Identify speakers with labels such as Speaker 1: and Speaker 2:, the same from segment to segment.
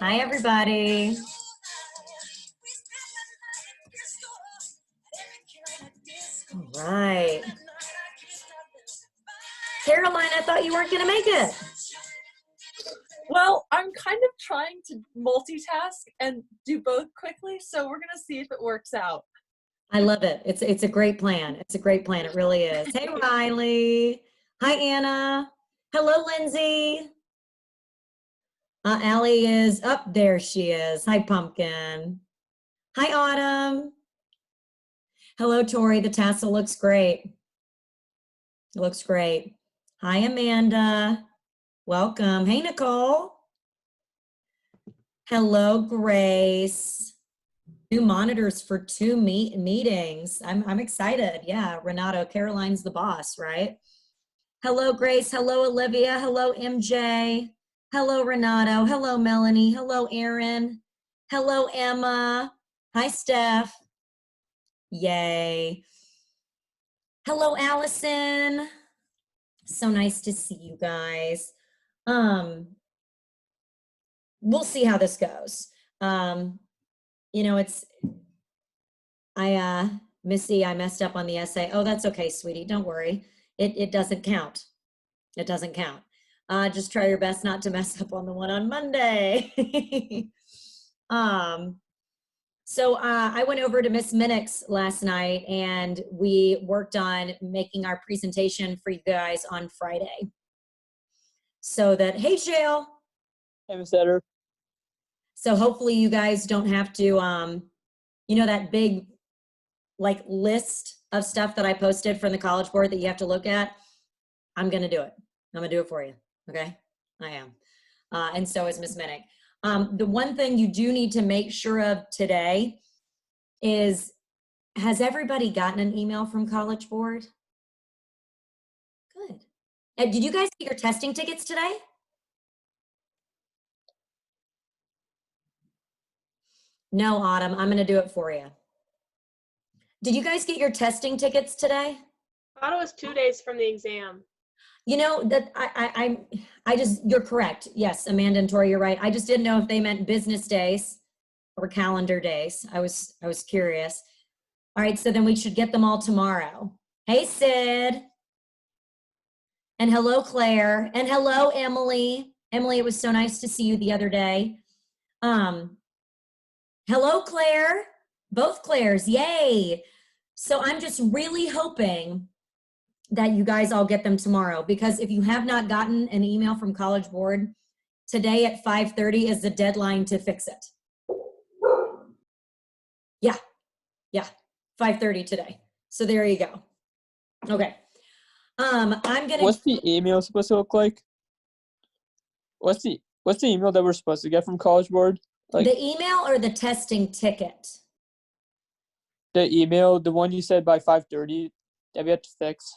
Speaker 1: Hi, everybody. All right. Caroline, I thought you weren't going to make it.
Speaker 2: Well, I'm kind of trying to multitask and do both quickly, so we're going to see if it works out.
Speaker 1: I love it. It's a great plan. It's a great plan. It really is. Hey, Riley. Hi, Anna. Hello, Lindsay. Allie is up there. She is. Hi, Pumpkin. Hi, Autumn. Hello, Tori. The tassel looks great. It looks great. Hi, Amanda. Welcome. Hey, Nicole. Hello, Grace. New monitors for 2 meetings. I'm excited. Yeah, Renato, Caroline's the boss, right? Hello, Grace. Hello, Olivia. Hello, MJ. Hello, Renato. Hello, Melanie. Hello, Erin. Hello, Emma. Hi, Steph. Yay. Hello, Allison. So nice to see you guys. We'll see how this goes. You know, Missy, I messed up on the essay. Oh, that's okay, sweetie. Don't worry. It doesn't count. It doesn't count. Just try your best not to mess up on the one on Monday. So I went over to Miss Minnick's last night and we worked on making our presentation for you guys on Friday. So that, hey, Shale.
Speaker 3: Hey, Miss Etter.
Speaker 1: So hopefully you guys don't have to, you know, that big like list of stuff that I posted from the College Board that you have to look at. I'm going to do it. I'm going to do it for you. Okay. I am. And so is Miss Minnick. The one thing you do need to make sure of today is, has everybody gotten an email from College Board? Good. And did you guys get your testing tickets today? No, Autumn, I'm going to do it for you. Did you guys get your testing tickets today?
Speaker 4: I thought it was 2 days from the exam.
Speaker 1: You know, that I just, you're correct. Yes, Amanda and Tori, you're right. I just didn't know if they meant business days or calendar days. I was curious. All right, so then we should get them all tomorrow. Hey, Sid. And hello, Claire. And hello, Emily. Emily, it was so nice to see you the other day. Hello, Claire. Both Claires, yay. So I'm just really hoping that you guys all get them tomorrow, because if you have not gotten an email from College Board, today at 5:30 is the deadline to fix it. Yeah, 5:30 today. So there you go. Okay. I'm gonna.
Speaker 3: What's the email supposed to look like? What's the email that we're supposed to get from College Board? Like
Speaker 1: the email or the testing ticket?
Speaker 3: The email, the one you said by 5:30 that we have to fix.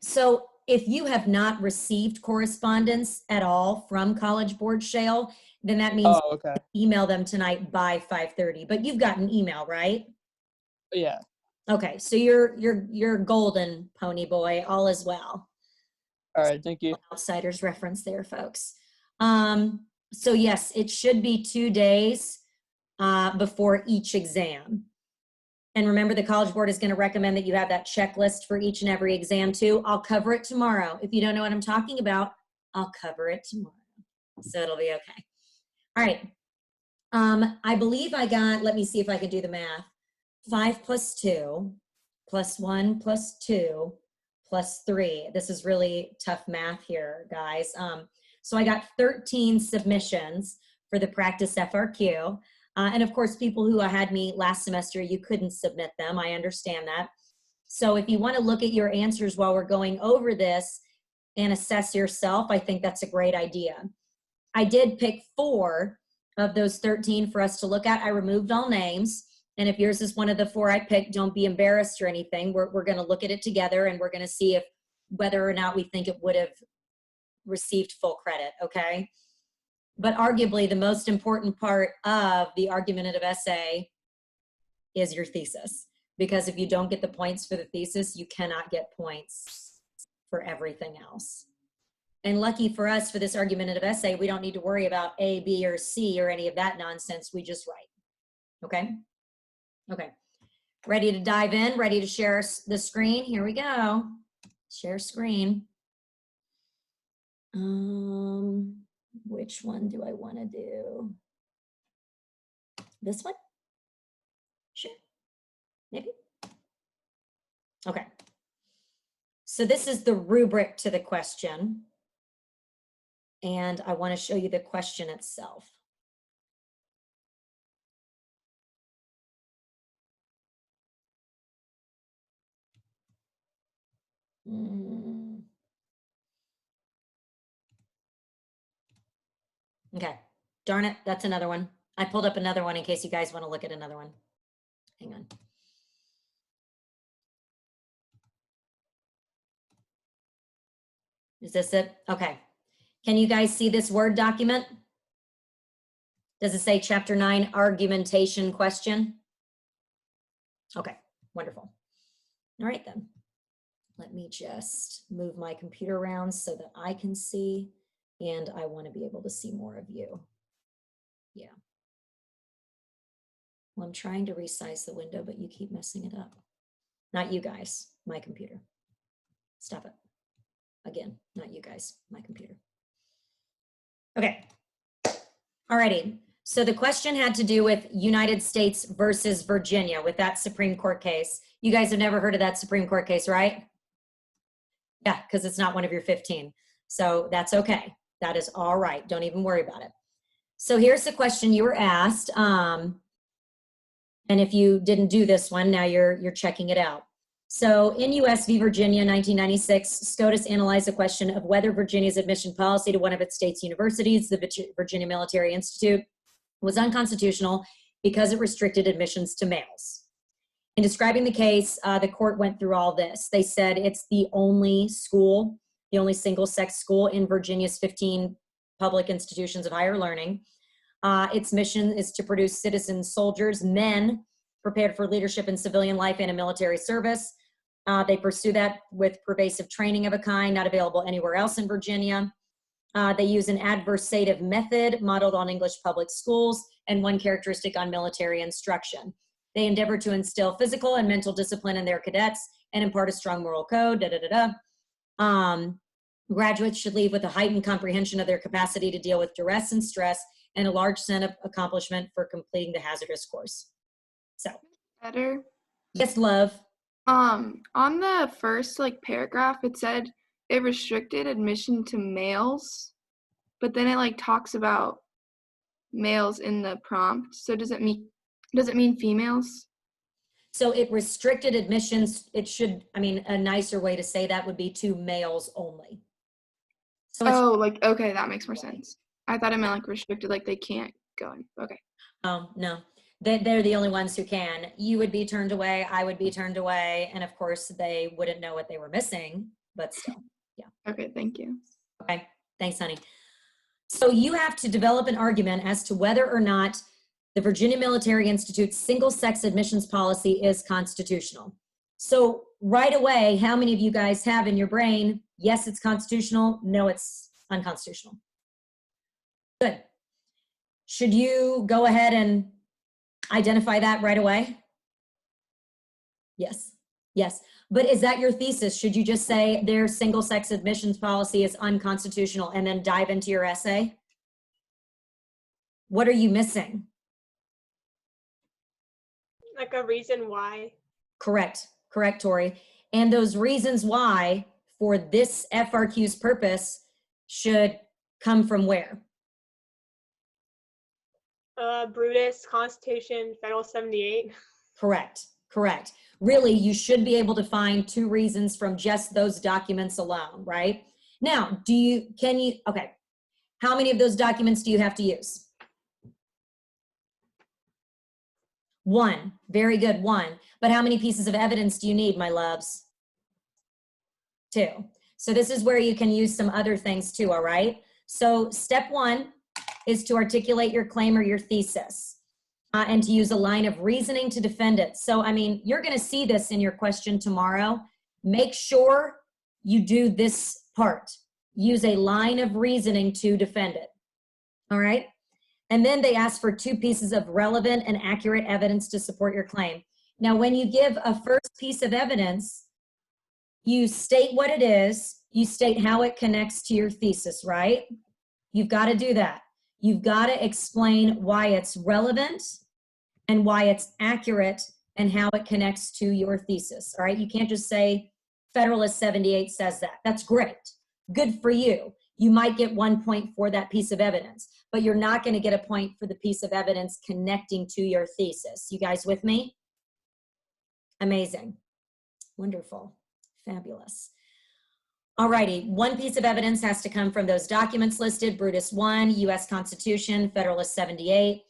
Speaker 1: So if you have not received correspondence at all from College Board, Shale, then that means
Speaker 3: okay.
Speaker 1: Email them tonight by 5:30. But you've got an email, right?
Speaker 3: Yeah.
Speaker 1: Okay, so you're golden, pony boy. All is well.
Speaker 3: All right, thank you.
Speaker 1: Outsiders reference there, folks. So yes, it should be 2 days before each exam. And remember, the College Board is going to recommend that you have that checklist for each and every exam too. I'll cover it tomorrow. If you don't know what I'm talking about, I'll cover it tomorrow. So it'll be okay. All right. I believe I got, let me see if I can do the math. 5 plus 2 plus 1 plus 2 plus 3. This is really tough math here, guys. So I got 13 submissions for the practice FRQ. And of course, people who had me last semester, you couldn't submit them. I understand that. So if you want to look at your answers while we're going over this and assess yourself, I think that's a great idea. I did pick 4 of those 13 for us to look at. I removed all names. And if yours is one of the 4 I picked, don't be embarrassed or anything. We're going to look at it together and we're going to see if whether or not we think it would have received full credit, okay? But arguably the most important part of the argumentative essay is your thesis. Because if you don't get the points for the thesis, you cannot get points for everything else. And lucky for us, for this argumentative essay, we don't need to worry about A, B, or C or any of that nonsense. We just write. Okay? Okay. Ready to dive in? Ready to share the screen? Here we go. Share screen. Which one do I want to do? This one? Sure. Maybe. Okay. So this is the rubric to the question. And I want to show you the question itself. Okay, darn it, that's another one. I pulled up another one in case you guys want to look at another one. Hang on. Is this it? Okay. Can you guys see this Word document? Does it say Chapter 9 argumentation question? Okay, wonderful. All right then. Let me just move my computer around so that I can see, and I want to be able to see more of you. Yeah. Well, I'm trying to resize the window, but you keep messing it up. Not you guys, my computer. Stop it. Again, not you guys, my computer. Okay. Alrighty. So the question had to do with United States versus Virginia, with that Supreme Court case. You guys have never heard of that Supreme Court case, right? Yeah, because it's not one of your 15. So that's okay. That is all right. Don't even worry about it. So here's the question you were asked. And if you didn't do this one, now you're checking it out. So in U.S. v. Virginia, 1996, SCOTUS analyzed the question of whether Virginia's admission policy to one of its state's universities, the Virginia Military Institute, was unconstitutional because it restricted admissions to males. In describing the case, the court went through all this. They said it's the only school, the only single-sex school in Virginia's 15 public institutions of higher learning. Its mission is to produce citizen soldiers, men prepared for leadership in civilian life and in military service. They pursue that with pervasive training of a kind not available anywhere else in Virginia. They use an adversative method modeled on English public schools and one characteristic on military instruction. They endeavor to instill physical and mental discipline in their cadets and impart a strong moral code, Graduates should leave with a heightened comprehension of their capacity to deal with duress and stress and a large sense of accomplishment for completing the hazardous course. So,
Speaker 5: Better.
Speaker 1: yes, love.
Speaker 5: On the first paragraph, it said it restricted admission to males, but then it talks about males in the prompt. So does it mean females?
Speaker 1: So it restricted admissions. It should, a nicer way to say that would be to males only. So
Speaker 5: okay, that makes more sense. I thought it meant restricted, they can't go in. Okay.
Speaker 1: Oh, no. They're the only ones who can. You would be turned away, I would be turned away, and of course they wouldn't know what they were missing, but still, yeah.
Speaker 5: Okay, thank you.
Speaker 1: Okay, thanks, honey. So you have to develop an argument as to whether or not the Virginia Military Institute's single-sex admissions policy is constitutional. So right away, how many of you guys have in your brain, yes, it's constitutional, no, it's unconstitutional? Good. Should you go ahead and identify that right away? Yes, yes. But is that your thesis? Should you just say their single-sex admissions policy is unconstitutional and then dive into your essay? What are you missing?
Speaker 4: Like a reason why.
Speaker 1: Correct, correct, Tori. And those reasons why for this FRQ's purpose should come from where?
Speaker 4: Brutus, Constitution, Federal 78.
Speaker 1: Correct, correct. Really, you should be able to find two reasons from just those documents alone, right? Now, okay. How many of those documents do you have to use? One, very good, one. But how many pieces of evidence do you need, my loves? Two. So this is where you can use some other things too, all right? So step one is to articulate your claim or your thesis. and to use a line of reasoning to defend it. So, I mean, you're going to see this in your question tomorrow. Make sure you do this part. Use a line of reasoning to defend it. All right? And then they ask for 2 pieces of relevant and accurate evidence to support your claim. Now, when you give a first piece of evidence, you state what it is, you state how it connects to your thesis, right? You've got to do that. You've got to explain why it's relevant and why it's accurate and how it connects to your thesis, all right? You can't just say Federalist 78 says that. That's great. Good for you. You might get 1 point for that piece of evidence, but you're not going to get a point for the piece of evidence connecting to your thesis. You guys with me? Amazing. Wonderful. Fabulous. All righty. 1 piece of evidence has to come from those documents listed, Brutus 1, U.S. Constitution, Federalist 78,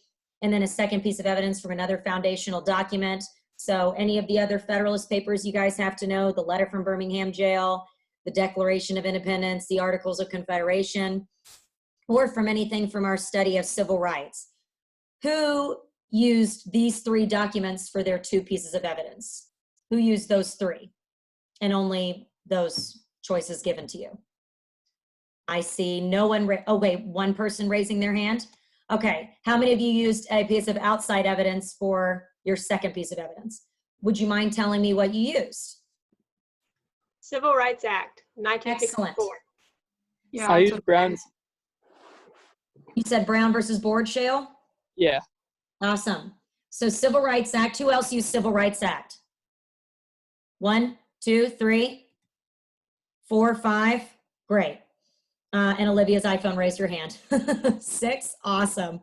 Speaker 1: and then a second piece of evidence from another foundational document. So any of the other Federalist papers you guys have to know, the letter from Birmingham jail, the Declaration of Independence, the Articles of Confederation, or from anything from our study of civil rights. Who used these 3 documents for their 2 pieces of evidence? Who used those 3? And only those choices given to you. I see no one, oh wait, 1 person raising their hand. Okay, how many of you used a piece of outside evidence for your second piece of evidence? Would you mind telling me what you used?
Speaker 4: Civil Rights Act, 1964.
Speaker 1: Excellent.
Speaker 5: Yeah.
Speaker 3: I
Speaker 5: that's
Speaker 3: use
Speaker 5: what-
Speaker 3: Brown.
Speaker 1: You said Brown versus Board, Shale?
Speaker 3: Yeah.
Speaker 1: Awesome. So Civil Rights Act, who else used Civil Rights Act? 1, 2, 3, 4, 5, great. And Olivia's iPhone raised her hand. 6, awesome.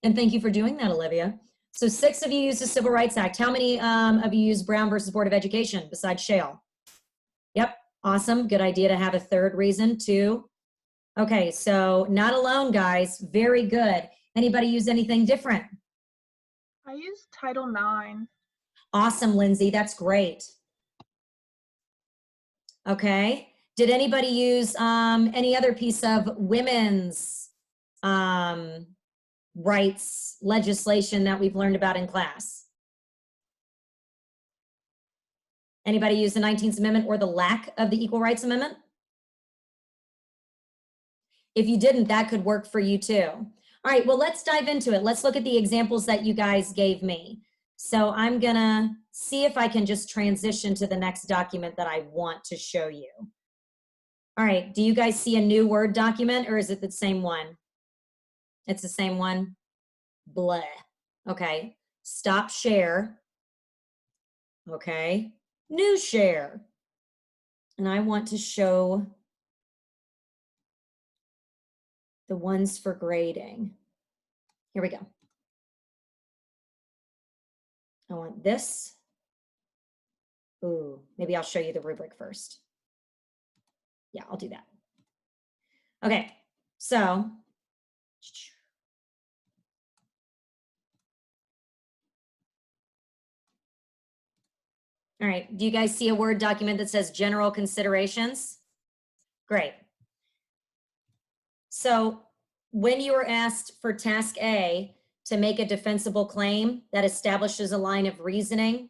Speaker 1: And thank you for doing that, Olivia. So 6 of you used the Civil Rights Act. How many of you used Brown versus Board of Education besides Shale? Yep, awesome. Good idea to have a third reason too. Okay, so not alone, guys. Very good. Anybody use anything different?
Speaker 6: I used Title IX.
Speaker 1: Awesome, Lindsay. That's great. Okay. Did anybody use any other piece of women's rights legislation that we've learned about in class? Anybody use the 19th Amendment or the lack of the Equal Rights Amendment? If you didn't, that could work for you too. All right, well, let's dive into it. Let's look at the examples that you guys gave me. So I'm gonna see if I can just transition to the next document that I want to show you. All right, do you guys see a new Word document or is it the same one? It's the same one? Bleh. Okay, stop share. Okay, new share. And I want to show the ones for grading. Here we go. I want this. Ooh, maybe I'll show you the rubric first. Yeah, I'll do that. Okay, so all right, do you guys see a Word document that says general considerations? Great. So when you are asked for task A to make a defensible claim that establishes a line of reasoning,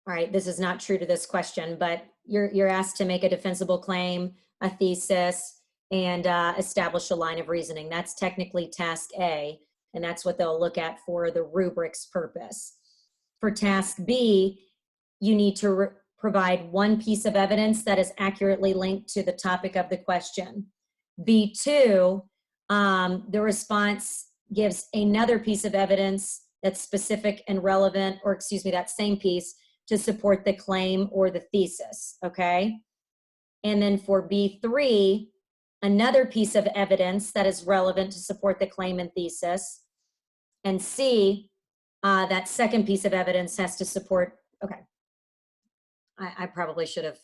Speaker 1: all right, this is not true to this question, but you're asked to make a defensible claim, a thesis, and establish a line of reasoning. That's technically task A, and that's what they'll look at for the rubric's purpose. For task B, you need to provide 1 piece of evidence that is accurately linked to the topic of the question. B2, the response gives another piece of evidence that's specific and relevant, or excuse me, that same piece to support the claim or the thesis, okay? And then for B3, another piece of evidence that is relevant to support the claim and thesis. And C, that second piece of evidence has to support, okay. I probably should have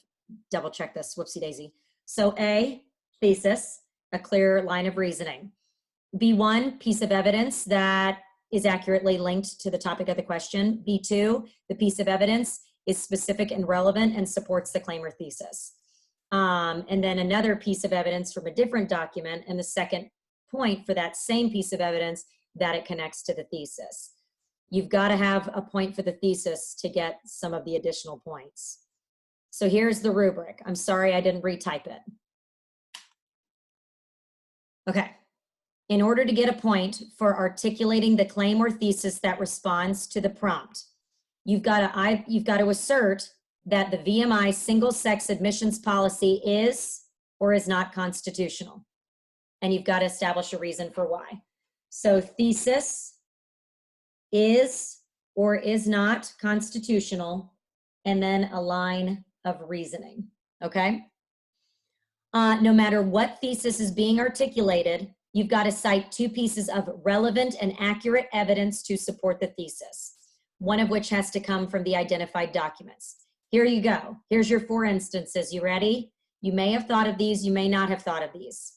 Speaker 1: double checked this, whoopsie daisy. So A, thesis, a clear line of reasoning. B1, piece of evidence that is accurately linked to the topic of the question. B2, the piece of evidence is specific and relevant and supports the claim or thesis. And then another piece of evidence from a different document, and the second point for that same piece of evidence that it connects to the thesis. You've got to have a point for the thesis to get some of the additional points. So here's the rubric. I'm sorry I didn't retype it. Okay. In order to get a point for articulating the claim or thesis that responds to the prompt, you've got to assert that the VMI single-sex admissions policy is or is not constitutional. And you've got to establish a reason for why. So thesis is or is not constitutional, and then a line of reasoning, okay? No matter what thesis is being articulated, you've got to cite 2 pieces of relevant and accurate evidence to support the thesis, one of which has to come from the identified documents. Here you go. Here's your 4 instances. You ready? You may have thought of these, you may not have thought of these.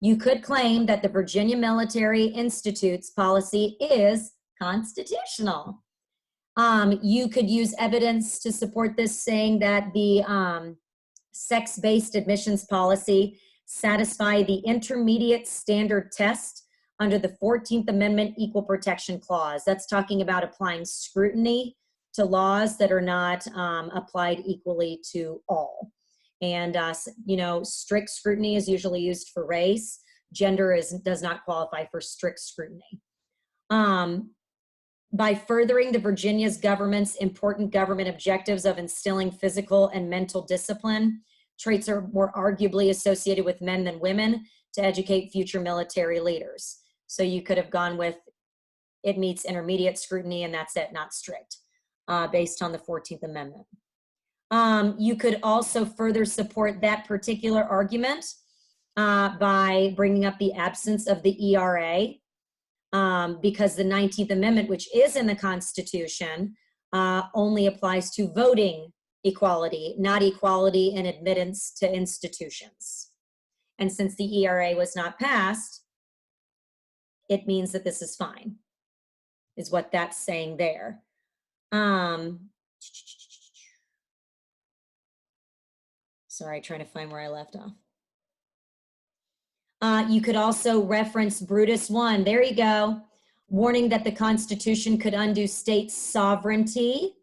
Speaker 1: You could claim that the Virginia Military Institute's policy is constitutional. You could use evidence to support this, saying that the sex-based admissions policy satisfy the intermediate standard test under the 14th Amendment Equal Protection Clause. That's talking about applying scrutiny to laws that are not applied equally to all. And, you know, strict scrutiny is usually used for race. Gender does not qualify for strict scrutiny. By furthering the Virginia's government's important government objectives of instilling physical and mental discipline, traits are more arguably associated with men than women, to educate future military leaders. So you could have gone with, it meets intermediate scrutiny and that's it, not strict, based on the 14th Amendment. You could also further support that particular argument by bringing up the absence of the ERA, because the 19th Amendment, which is in the Constitution, only applies to voting equality, not equality in admittance to institutions. And since the ERA was not passed, it means that this is fine, is what that's saying there. Sorry, trying to find where I left off. You could also reference Brutus 1. There you go. Warning that the Constitution could undo state sovereignty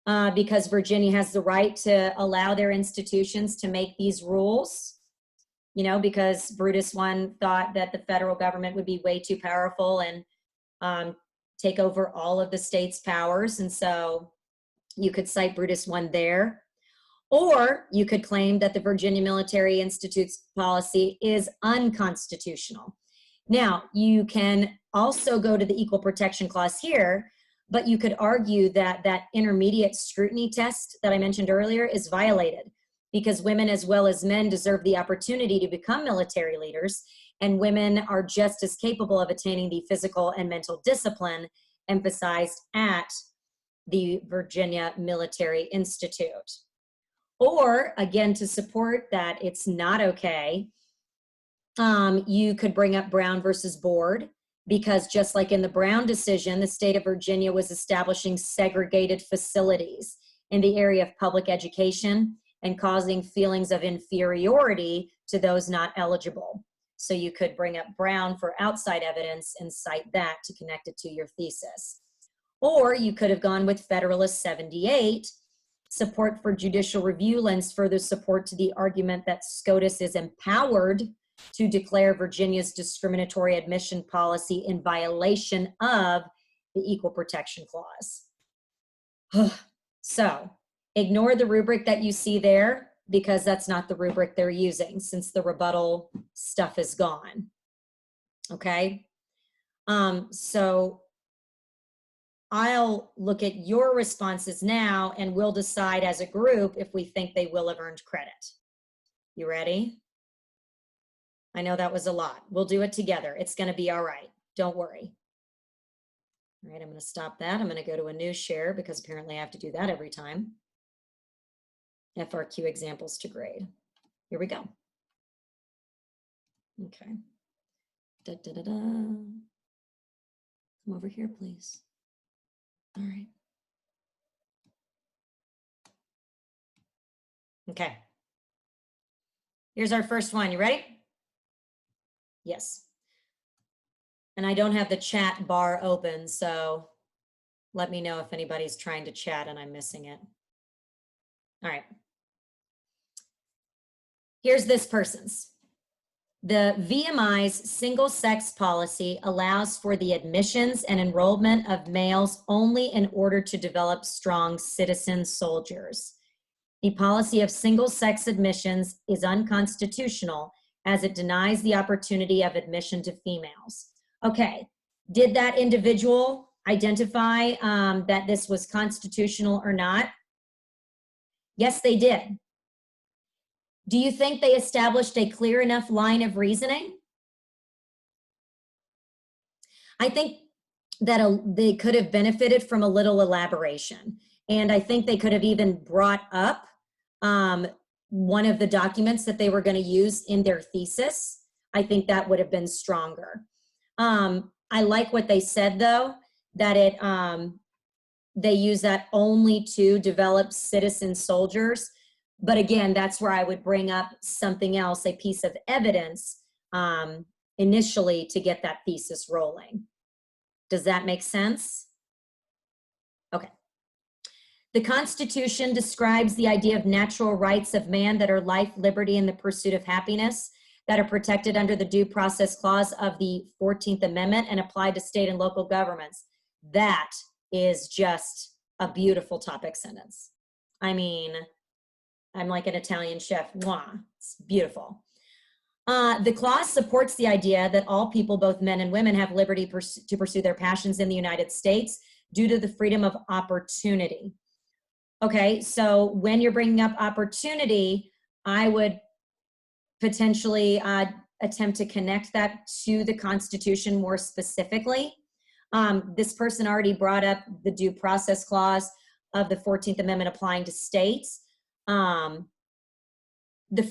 Speaker 1: because Virginia has the right to allow their institutions to make these rules. You know, because Brutus 1 thought that the federal government would be way too powerful and take over all of the state's powers. And so you could cite Brutus 1 there. Or you could claim that the Virginia Military Institute's policy is unconstitutional. Now, you can also go to the Equal Protection Clause here, but you could argue that that intermediate scrutiny test that I mentioned earlier is violated because women as well as men deserve the opportunity to become military leaders, and women are just as capable of attaining the physical and mental discipline emphasized at the Virginia Military Institute. Or, again, to support that it's not okay, you could bring up Brown versus Board, because just like in the Brown decision, the state of Virginia was establishing segregated facilities in the area of public education and causing feelings of inferiority to those not eligible. So you could bring up Brown for outside evidence and cite that to connect it to your thesis. Or you could have gone with Federalist 78, support for judicial review lends further support to the argument that SCOTUS is empowered to declare Virginia's discriminatory admission policy in violation of the Equal Protection Clause. So ignore the rubric that you see there because that's not the rubric they're using since the rebuttal stuff is gone. Okay? So I'll look at your responses now and we'll decide as a group if we think they will have earned credit. You ready? I know that was a lot. We'll do it together. It's going to be all right. Don't worry. All right, I'm going to stop that. I'm going to go to a new share because apparently I have to do that every time. FRQ examples to grade. Here we go. Okay. Da, da, da, da. Come over here, please. All right. Okay. Here's our first one. You ready? Yes. And I don't have the chat bar open, so let me know if anybody's trying to chat and I'm missing it. All right. Here's this person's. The VMI's single-sex policy allows for the admissions and enrollment of males only in order to develop strong citizen soldiers. The policy of single-sex admissions is unconstitutional as it denies the opportunity of admission to females. Okay, did that individual identify that this was constitutional or not? Yes, they did. Do you think they established a clear enough line of reasoning? I think that they could have benefited from a little elaboration. And I think they could have even brought up one of the documents that they were going to use in their thesis. I think that would have been stronger. I like what they said, though, that they use that only to develop citizen soldiers. But again, that's where I would bring up something else, a piece of evidence initially to get that thesis rolling. Does that make sense? Okay. The Constitution describes the idea of natural rights of man that are life, liberty, and the pursuit of happiness that are protected under the Due Process Clause of the 14th Amendment and applied to state and local governments. That is just a beautiful topic sentence. I mean, I'm like an Italian chef. Mwah. It's beautiful. The clause supports the idea that all people, both men and women, have liberty to pursue their passions in the United States due to the freedom of opportunity. Okay, so when you're bringing up opportunity, I would potentially attempt to connect that to the Constitution more specifically. This person already brought up the Due Process Clause of the 14th Amendment applying to states. The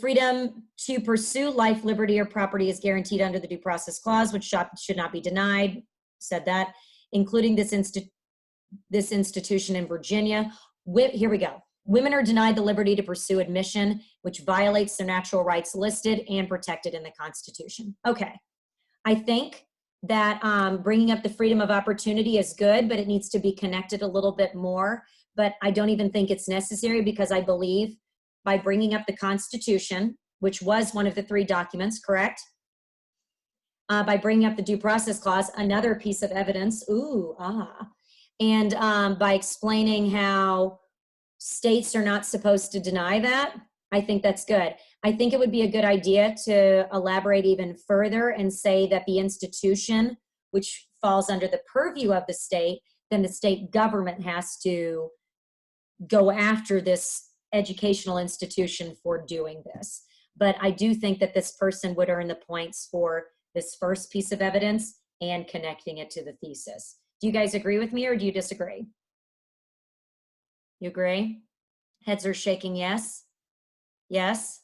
Speaker 1: freedom to pursue life, liberty, or property is guaranteed under the Due Process Clause, which should not be denied, said that, including this institution in Virginia. Here we go. Women are denied the liberty to pursue admission, which violates their natural rights listed and protected in the Constitution. Okay, I think that bringing up the freedom of opportunity is good, but it needs to be connected a little bit more. But I don't even think it's necessary because I believe by bringing up the Constitution, which was one of the 3 documents, correct? By bringing up the Due Process Clause, another piece of evidence, and by explaining how states are not supposed to deny that, I think that's good. I think it would be a good idea to elaborate even further and say that the institution, which falls under the purview of the state, then the state government has to go after this educational institution for doing this. But I do think that this person would earn the points for this first piece of evidence and connecting it to the thesis. Do you guys agree with me or do you disagree? You agree? Heads are shaking yes. Yes?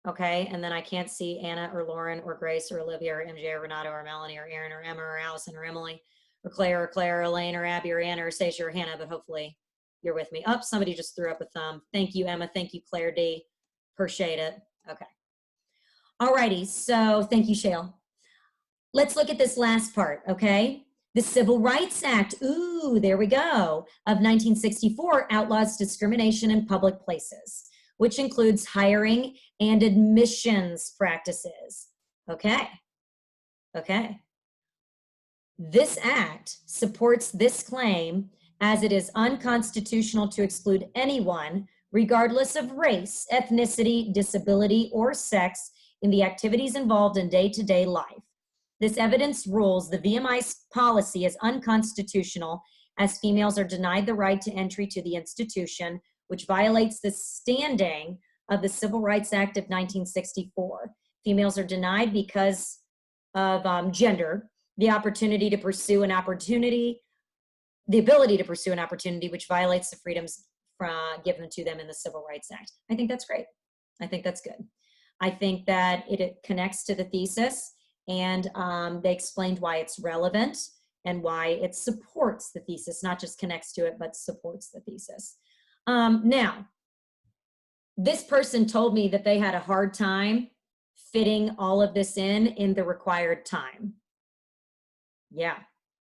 Speaker 1: Okay, and then I can't see Anna or Lauren or Grace or Olivia or MJ or Renato or Melanie or Aaron or Emma or Allison or Emily or Claire or Elaine or Abby or Anna or Stacia or Hannah, but hopefully you're with me. Oh, somebody just threw up a thumb. Thank you, Emma. Thank you, Claire D. Appreciate it. Okay. All righty, so thank you, Shale. Let's look at this last part, okay? The Civil Rights Act, ooh, there we go, of 1964 outlaws discrimination in public places, which includes hiring and admissions practices. Okay, okay. This act supports this claim as it is unconstitutional to exclude anyone, regardless of race, ethnicity, disability, or sex, in the activities involved in day-to-day life. This evidence rules the VMI's policy is unconstitutional as females are denied the right to entry to the institution, which violates the standing of the Civil Rights Act of 1964. Females are denied because of gender, the opportunity to pursue an opportunity, the ability to pursue an opportunity, which violates the freedoms given to them in the Civil Rights Act. I think that's great. I think that's good. I think that it connects to the thesis, and they explained why it's relevant and why it supports the thesis, not just connects to it, but supports the thesis. Now, this person told me that they had a hard time fitting all of this in the required time. Yeah,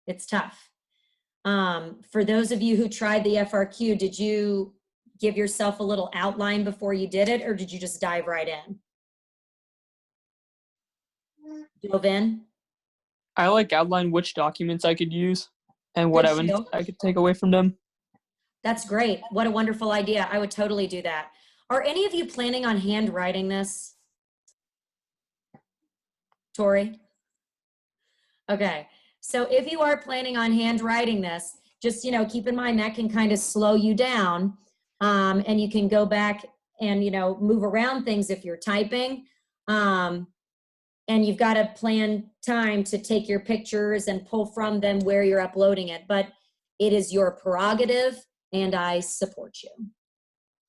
Speaker 1: it's tough. For those of you who tried the FRQ, did you give yourself a little outline before you did it, or did you just dive right in? Dove in?
Speaker 3: I like outline which documents I could use and what
Speaker 1: Good show.
Speaker 3: I could take away from them.
Speaker 1: That's great. What a wonderful idea. I would totally do that. Are any of you planning on handwriting this? Tori? Okay. So if you are planning on handwriting this, just, keep in mind that can kind of slow you down. And you can go back and, move around things if you're typing. And you've got to plan time to take your pictures and pull from them where you're uploading it. But it is your prerogative, and I support you.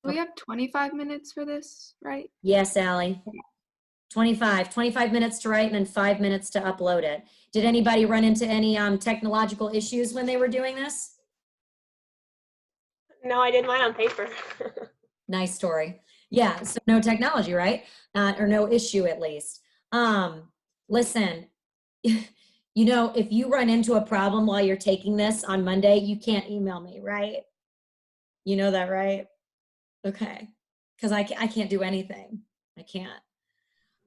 Speaker 5: We have 25 minutes for this, right?
Speaker 1: Yes, Allie. 25 minutes to write and then 5 minutes to upload it. Did anybody run into any technological issues when they were doing this?
Speaker 4: No, I did mine on paper.
Speaker 1: Nice story. Yeah, so no technology, right? Or no issue at least. Listen, if you run into a problem while you're taking this on Monday, you can't email me, right? You know that, right? Okay, because I can't do anything. I can't.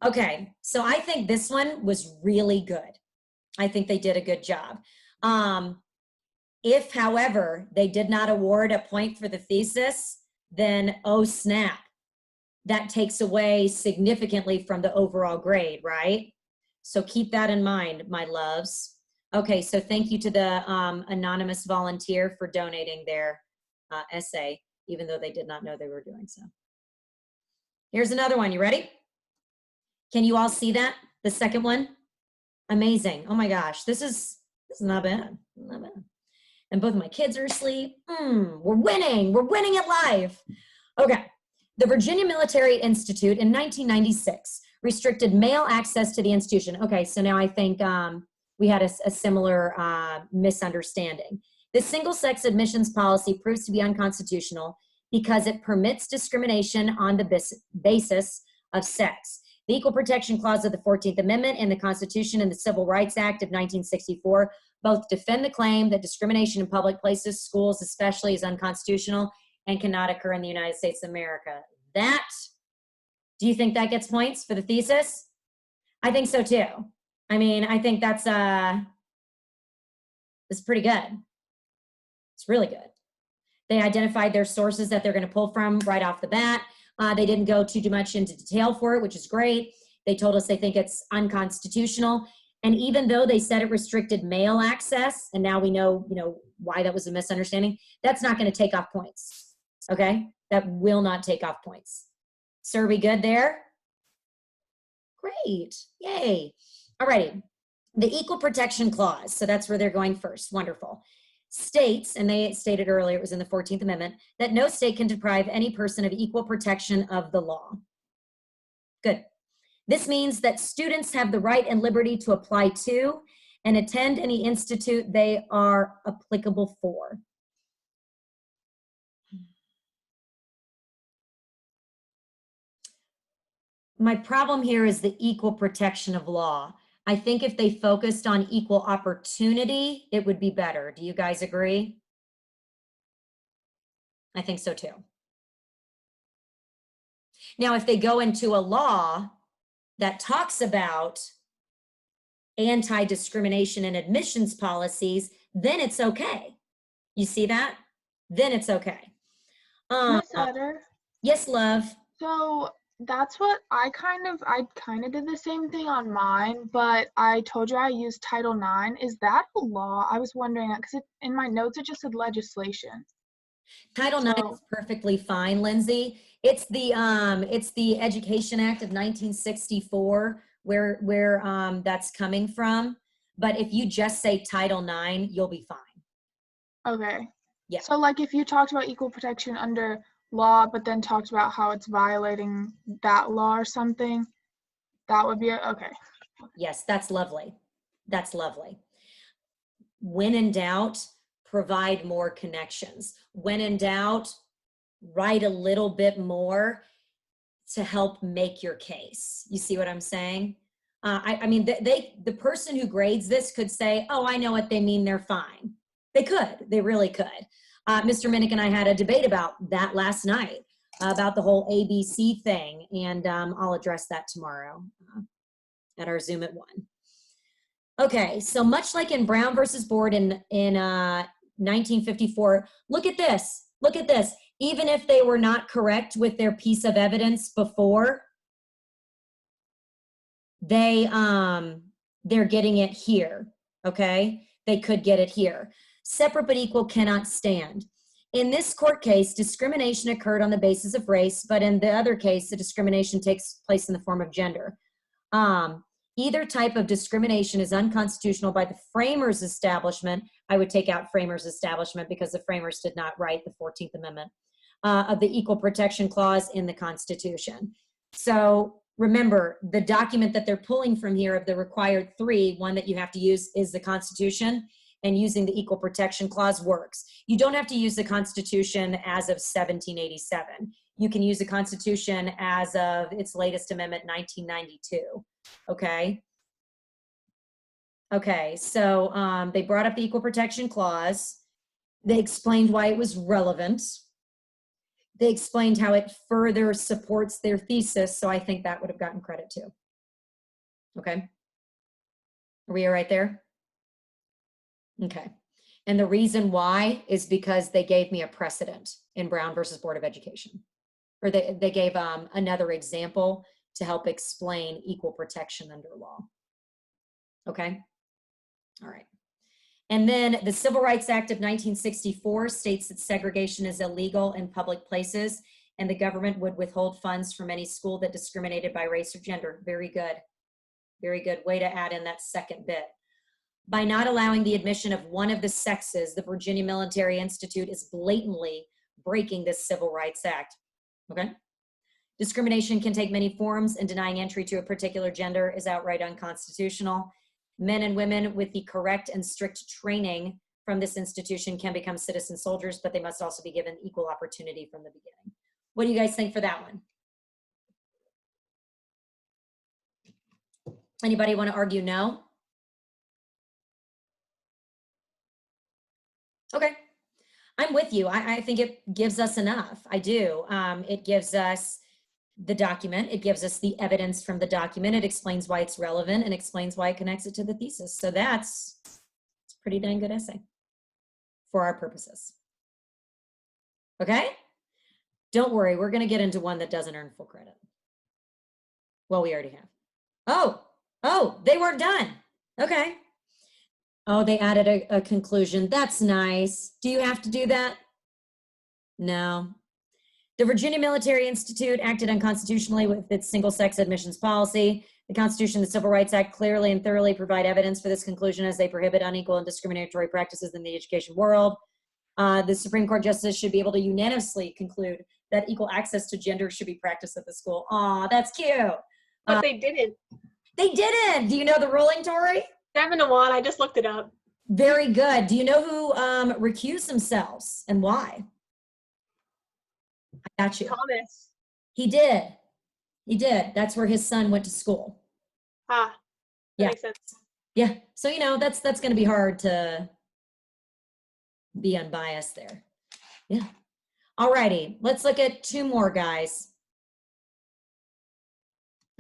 Speaker 1: Okay, so I think this one was really good. I think they did a good job. If, however, they did not award a point for the thesis, then oh snap, that takes away significantly from the overall grade, right? So keep that in mind, my loves. Okay, so thank you to the anonymous volunteer for donating their essay, even though they did not know they were doing so. Here's another one. You ready? Can you all see that? The second one? Amazing. Oh my gosh, this is not bad. Not bad. And both of my kids are asleep. We're winning. We're winning at life. Okay. The Virginia Military Institute in 1996 restricted male access to the institution. Okay, so now I think we had a similar misunderstanding. The single-sex admissions policy proves to be unconstitutional because it permits discrimination on the basis of sex. The Equal Protection Clause of the 14th Amendment and the Constitution and the Civil Rights Act of 1964 both defend the claim that discrimination in public places, schools especially, is unconstitutional and cannot occur in the United States of America. Do you think that gets points for the thesis? I think so too. I mean, I think that's pretty good. It's really good. They identified their sources that they're going to pull from right off the bat. They didn't go too much into detail for it, which is great. They told us they think it's unconstitutional. And even though they said it restricted male access, and now we know, why that was a misunderstanding, that's not going to take off points. Okay? That will not take off points. So are we good there? Great. Yay. All righty. The Equal Protection Clause. So that's where they're going first. Wonderful. States, and they stated earlier, it was in the 14th Amendment, that no state can deprive any person of equal protection of the law. Good. This means that students have the right and liberty to apply to and attend any institute they are applicable for. My problem here is the equal protection of law. I think if they focused on equal opportunity, it would be better. Do you guys agree? I think so too. Now, if they go into a law that talks about anti-discrimination and admissions policies, then it's okay. You see that? Then it's okay.
Speaker 6: Miss Utter,
Speaker 1: Yes, love.
Speaker 6: so that's what I kind of did the same thing on mine, but I told you I used Title IX. Is that a law? I was wondering that because in my notes it just said legislation.
Speaker 1: Title IX is perfectly fine, Lindsay. It's the Education Act of 1964 where that's coming from. But if you just say Title IX, you'll be fine.
Speaker 6: Okay.
Speaker 1: Yeah.
Speaker 6: So like if you talked about equal protection under law, but then talked about how it's violating that law or something, that would be okay.
Speaker 1: Yes, that's lovely. That's lovely. When in doubt, provide more connections. When in doubt, write a little bit more to help make your case. You see what I'm saying? I mean, the person who grades this could say, oh, I know what they mean, they're fine. They really could. Mr. Minnick and I had a debate about that last night, about the whole ABC thing, and I'll address that tomorrow at our Zoom at 1. Okay, so much like in Brown versus Board in 1954, look at this. Look at this. Even if they were not correct with their piece of evidence before, they're getting it here, okay? They could get it here. Separate but equal cannot stand. In this court case, discrimination occurred on the basis of race, but in the other case, the discrimination takes place in the form of gender. Either type of discrimination is unconstitutional by the framers' establishment. I would take out framers' establishment because the framers did not write the 14th Amendment of the Equal Protection Clause in the Constitution. So remember, the document that they're pulling from here of the required 3, one that you have to use is the Constitution, and using the Equal Protection Clause works. You don't have to use the Constitution as of 1787. You can use the Constitution as of its latest amendment, 1992. Okay. Okay, so they brought up the Equal Protection Clause. They explained why it was relevant. They explained how it further supports their thesis, so I think that would have gotten credit too. Okay. Are we all right there? Okay. And the reason why is because they gave me a precedent in Brown versus Board of Education. Or they gave another example to help explain equal protection under law. Okay? All right. And then the Civil Rights Act of 1964 states that segregation is illegal in public places, and the government would withhold funds from any school that discriminated by race or gender. Very good. Very good way to add in that second bit. By not allowing the admission of one of the sexes, the Virginia Military Institute is blatantly breaking this Civil Rights Act. Okay? Discrimination can take many forms, and denying entry to a particular gender is outright unconstitutional. Men and women with the correct and strict training from this institution can become citizen soldiers, but they must also be given equal opportunity from the beginning. What do you guys think for that one? Anybody want to argue no? Okay, I'm with you. I think it gives us enough. I do. It gives us the document. It gives us the evidence from the document. It explains why it's relevant and explains why it connects it to the thesis. So it's a pretty dang good essay for our purposes. Okay? Don't worry, we're going to get into one that doesn't earn full credit. Well, we already have. Oh, they weren't done. Okay. Oh, they added a conclusion. That's nice. Do you have to do that? No. The Virginia Military Institute acted unconstitutionally with its single-sex admissions policy. The Constitution and the Civil Rights Act clearly and thoroughly provide evidence for this conclusion, as they prohibit unequal and discriminatory practices in the education world. The Supreme Court justice should be able to unanimously conclude that equal access to gender should be practiced at the school. Aw, that's cute.
Speaker 4: But they didn't.
Speaker 1: They didn't. Do you know the ruling, Tori?
Speaker 4: 7-1. I just looked it up.
Speaker 1: Very good. Do you know who recused themselves and why? I got you.
Speaker 4: Thomas.
Speaker 1: He did. He did. That's where his son went to school.
Speaker 4: That
Speaker 1: Yeah.
Speaker 4: makes sense.
Speaker 1: Yeah. So, that's going to be hard to be unbiased there. Yeah. All righty. Let's look at 2 more, guys.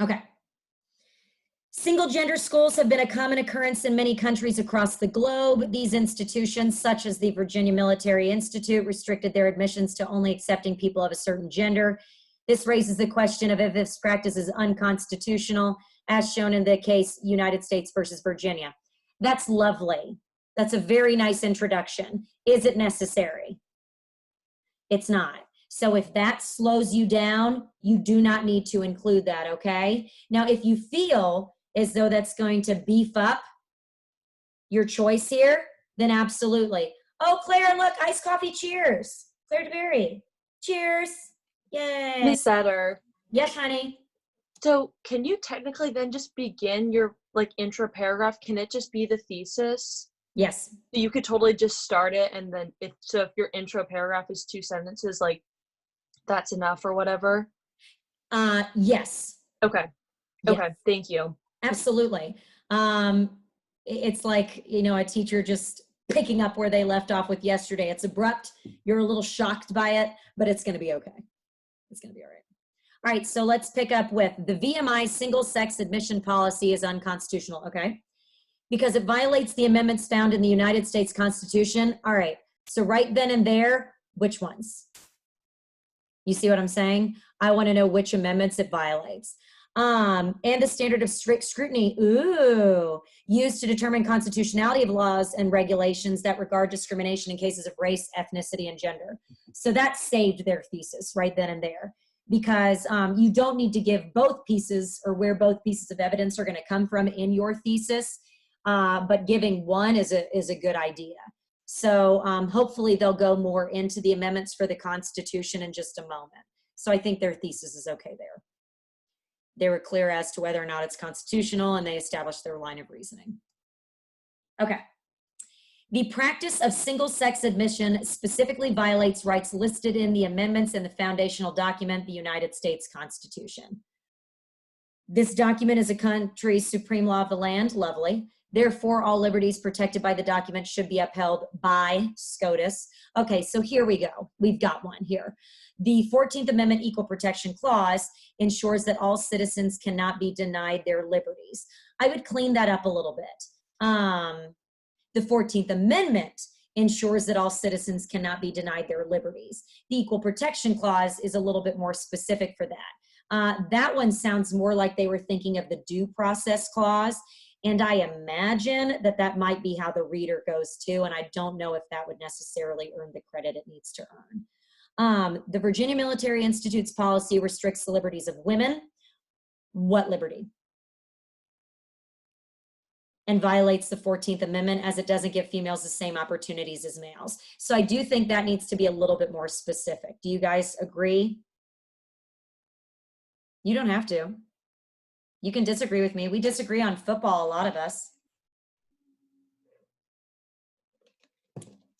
Speaker 1: Okay. Single gender schools have been a common occurrence in many countries across the globe. These institutions, such as the Virginia Military Institute, restricted their admissions to only accepting people of a certain gender. This raises the question of if this practice is unconstitutional, as shown in the case United States versus Virginia. That's lovely. That's a very nice introduction. Is it necessary? It's not. So if that slows you down, you do not need to include that, okay? Now, if you feel as though that's going to beef up your choice here, then absolutely. Oh, Claire, look, iced coffee, cheers. Claire DeBerry, cheers. Yay.
Speaker 2: Miss Setter.
Speaker 1: Yes, honey.
Speaker 2: So can you technically then just begin your intro paragraph? Can it just be the thesis?
Speaker 1: Yes.
Speaker 2: You could totally just start it, and then if your intro paragraph is 2 sentences, that's enough or whatever.
Speaker 1: Yes.
Speaker 2: Okay.
Speaker 1: Yes.
Speaker 2: Okay. Thank you.
Speaker 1: Absolutely. It's like, you know, a teacher just picking up where they left off with yesterday. It's abrupt. You're a little shocked by it, but it's going to be okay. It's going to be all right. All right, so let's pick up with the VMI single-sex admission policy is unconstitutional, okay? Because it violates the amendments found in the United States Constitution. All right, so right then and there, which ones? You see what I'm saying? I want to know which amendments it violates. And the standard of strict scrutiny, used to determine constitutionality of laws and regulations that regard discrimination in cases of race, ethnicity, and gender. So that saved their thesis right then and there, because you don't need to give both pieces or where both pieces of evidence are going to come from in your thesis, but giving one is a good idea. So hopefully they'll go more into the amendments for the Constitution in just a moment. So I think their thesis is okay there. They were clear as to whether or not it's constitutional, and they established their line of reasoning. Okay. The practice of single-sex admission specifically violates rights listed in the amendments in the foundational document, the United States Constitution. This document is a country's supreme law of the land, lovely. Therefore, all liberties protected by the document should be upheld by SCOTUS. Okay, so here we go. We've got one here. The 14th Amendment Equal Protection Clause ensures that all citizens cannot be denied their liberties. I would clean that up a little bit. The 14th Amendment ensures that all citizens cannot be denied their liberties. The Equal Protection Clause is a little bit more specific for that. That one sounds more like they were thinking of the Due Process Clause, and I imagine that that might be how the reader goes too, and I don't know if that would necessarily earn the credit it needs to earn. The Virginia Military Institute's policy restricts the liberties of women. What liberty? And violates the 14th Amendment, as it doesn't give females the same opportunities as males. So I do think that needs to be a little bit more specific. Do you guys agree? You don't have to. You can disagree with me. We disagree on football, a lot of us.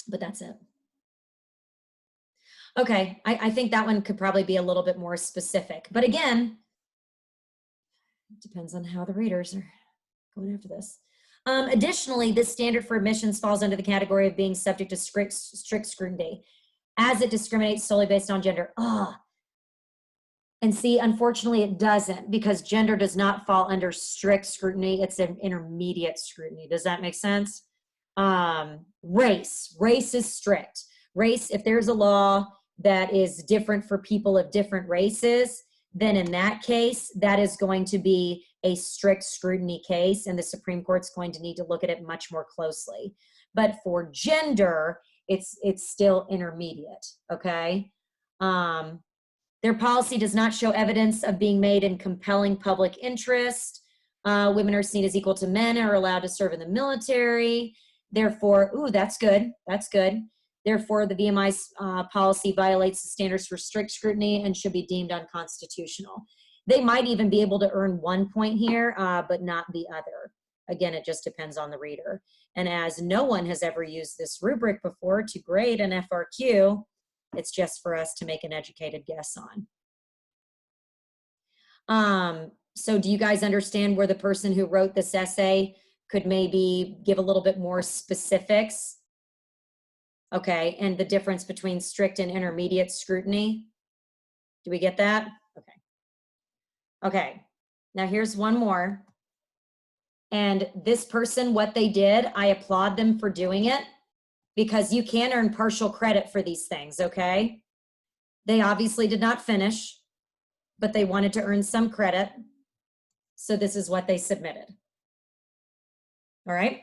Speaker 1: But that's it. Okay, I think that one could probably be a little bit more specific. But again, it depends on how the readers are going after this. Additionally, this standard for admissions falls under the category of being subject to strict scrutiny, as it discriminates solely based on gender. And see, unfortunately, it doesn't, because gender does not fall under strict scrutiny. It's an intermediate scrutiny. Does that make sense? Race is strict. Race, if there's a law that is different for people of different races, then in that case, that is going to be a strict scrutiny case, and the Supreme Court's going to need to look at it much more closely. But for gender, it's still intermediate, okay? Their policy does not show evidence of being made in compelling public interest. Women are seen as equal to men and are allowed to serve in the military. Therefore, that's good. That's good. Therefore, the VMI's policy violates the standards for strict scrutiny and should be deemed unconstitutional. They might even be able to earn 1 point here, but not the other. Again, it just depends on the reader. And as no one has ever used this rubric before to grade an FRQ, it's just for us to make an educated guess on. So do you guys understand where the person who wrote this essay could maybe give a little bit more specifics? Okay, and the difference between strict and intermediate scrutiny? Do we get that? Okay. Okay, now here's one more. And this person, what they did, I applaud them for doing it, because you can earn partial credit for these things, okay? They obviously did not finish, but they wanted to earn some credit. So this is what they submitted. All right?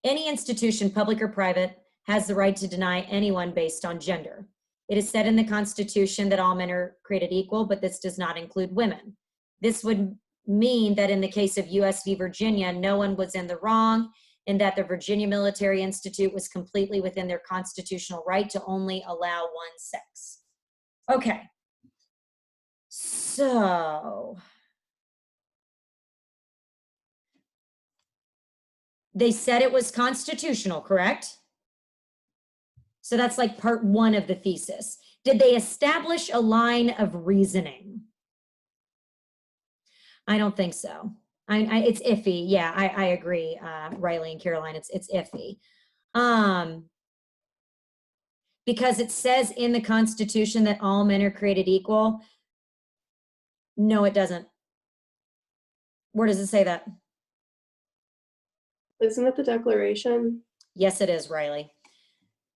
Speaker 1: Any institution, public or private, has the right to deny anyone based on gender. It is said in the Constitution that all men are created equal, but this does not include women. This would mean that in the case of US v. Virginia, no one was in the wrong, and that the Virginia Military Institute was completely within their constitutional right to only allow one sex. Okay. So they said it was constitutional, correct? So that's like part one of the thesis. Did they establish a line of reasoning? I don't think so. It's iffy. Yeah, I agree, Riley and Caroline. It's iffy. Because it says in the Constitution that all men are created equal. No, it doesn't. Where does it say that?
Speaker 7: Isn't it the Declaration?
Speaker 1: Yes, it is, Riley.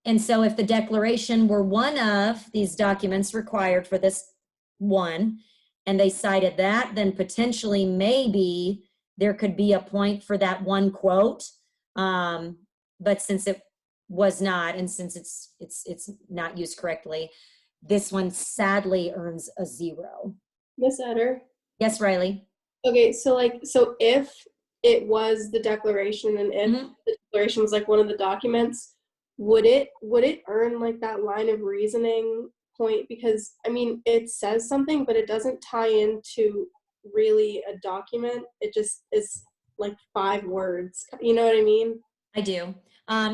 Speaker 1: And so if the Declaration were one of these documents required for this one, and they cited that, then potentially maybe there could be a point for that one quote. But since it was not, and since it's not used correctly, this one sadly earns a 0.
Speaker 7: Miss Etter?
Speaker 1: Yes, Riley?
Speaker 7: Okay, so if it was the Declaration and if
Speaker 1: Mhm.
Speaker 7: the Declaration was like one of the documents, would it earn like that line of reasoning point? Because I mean, it says something, but it doesn't tie into really a document. It just is like 5 words. You know what I mean?
Speaker 1: I do.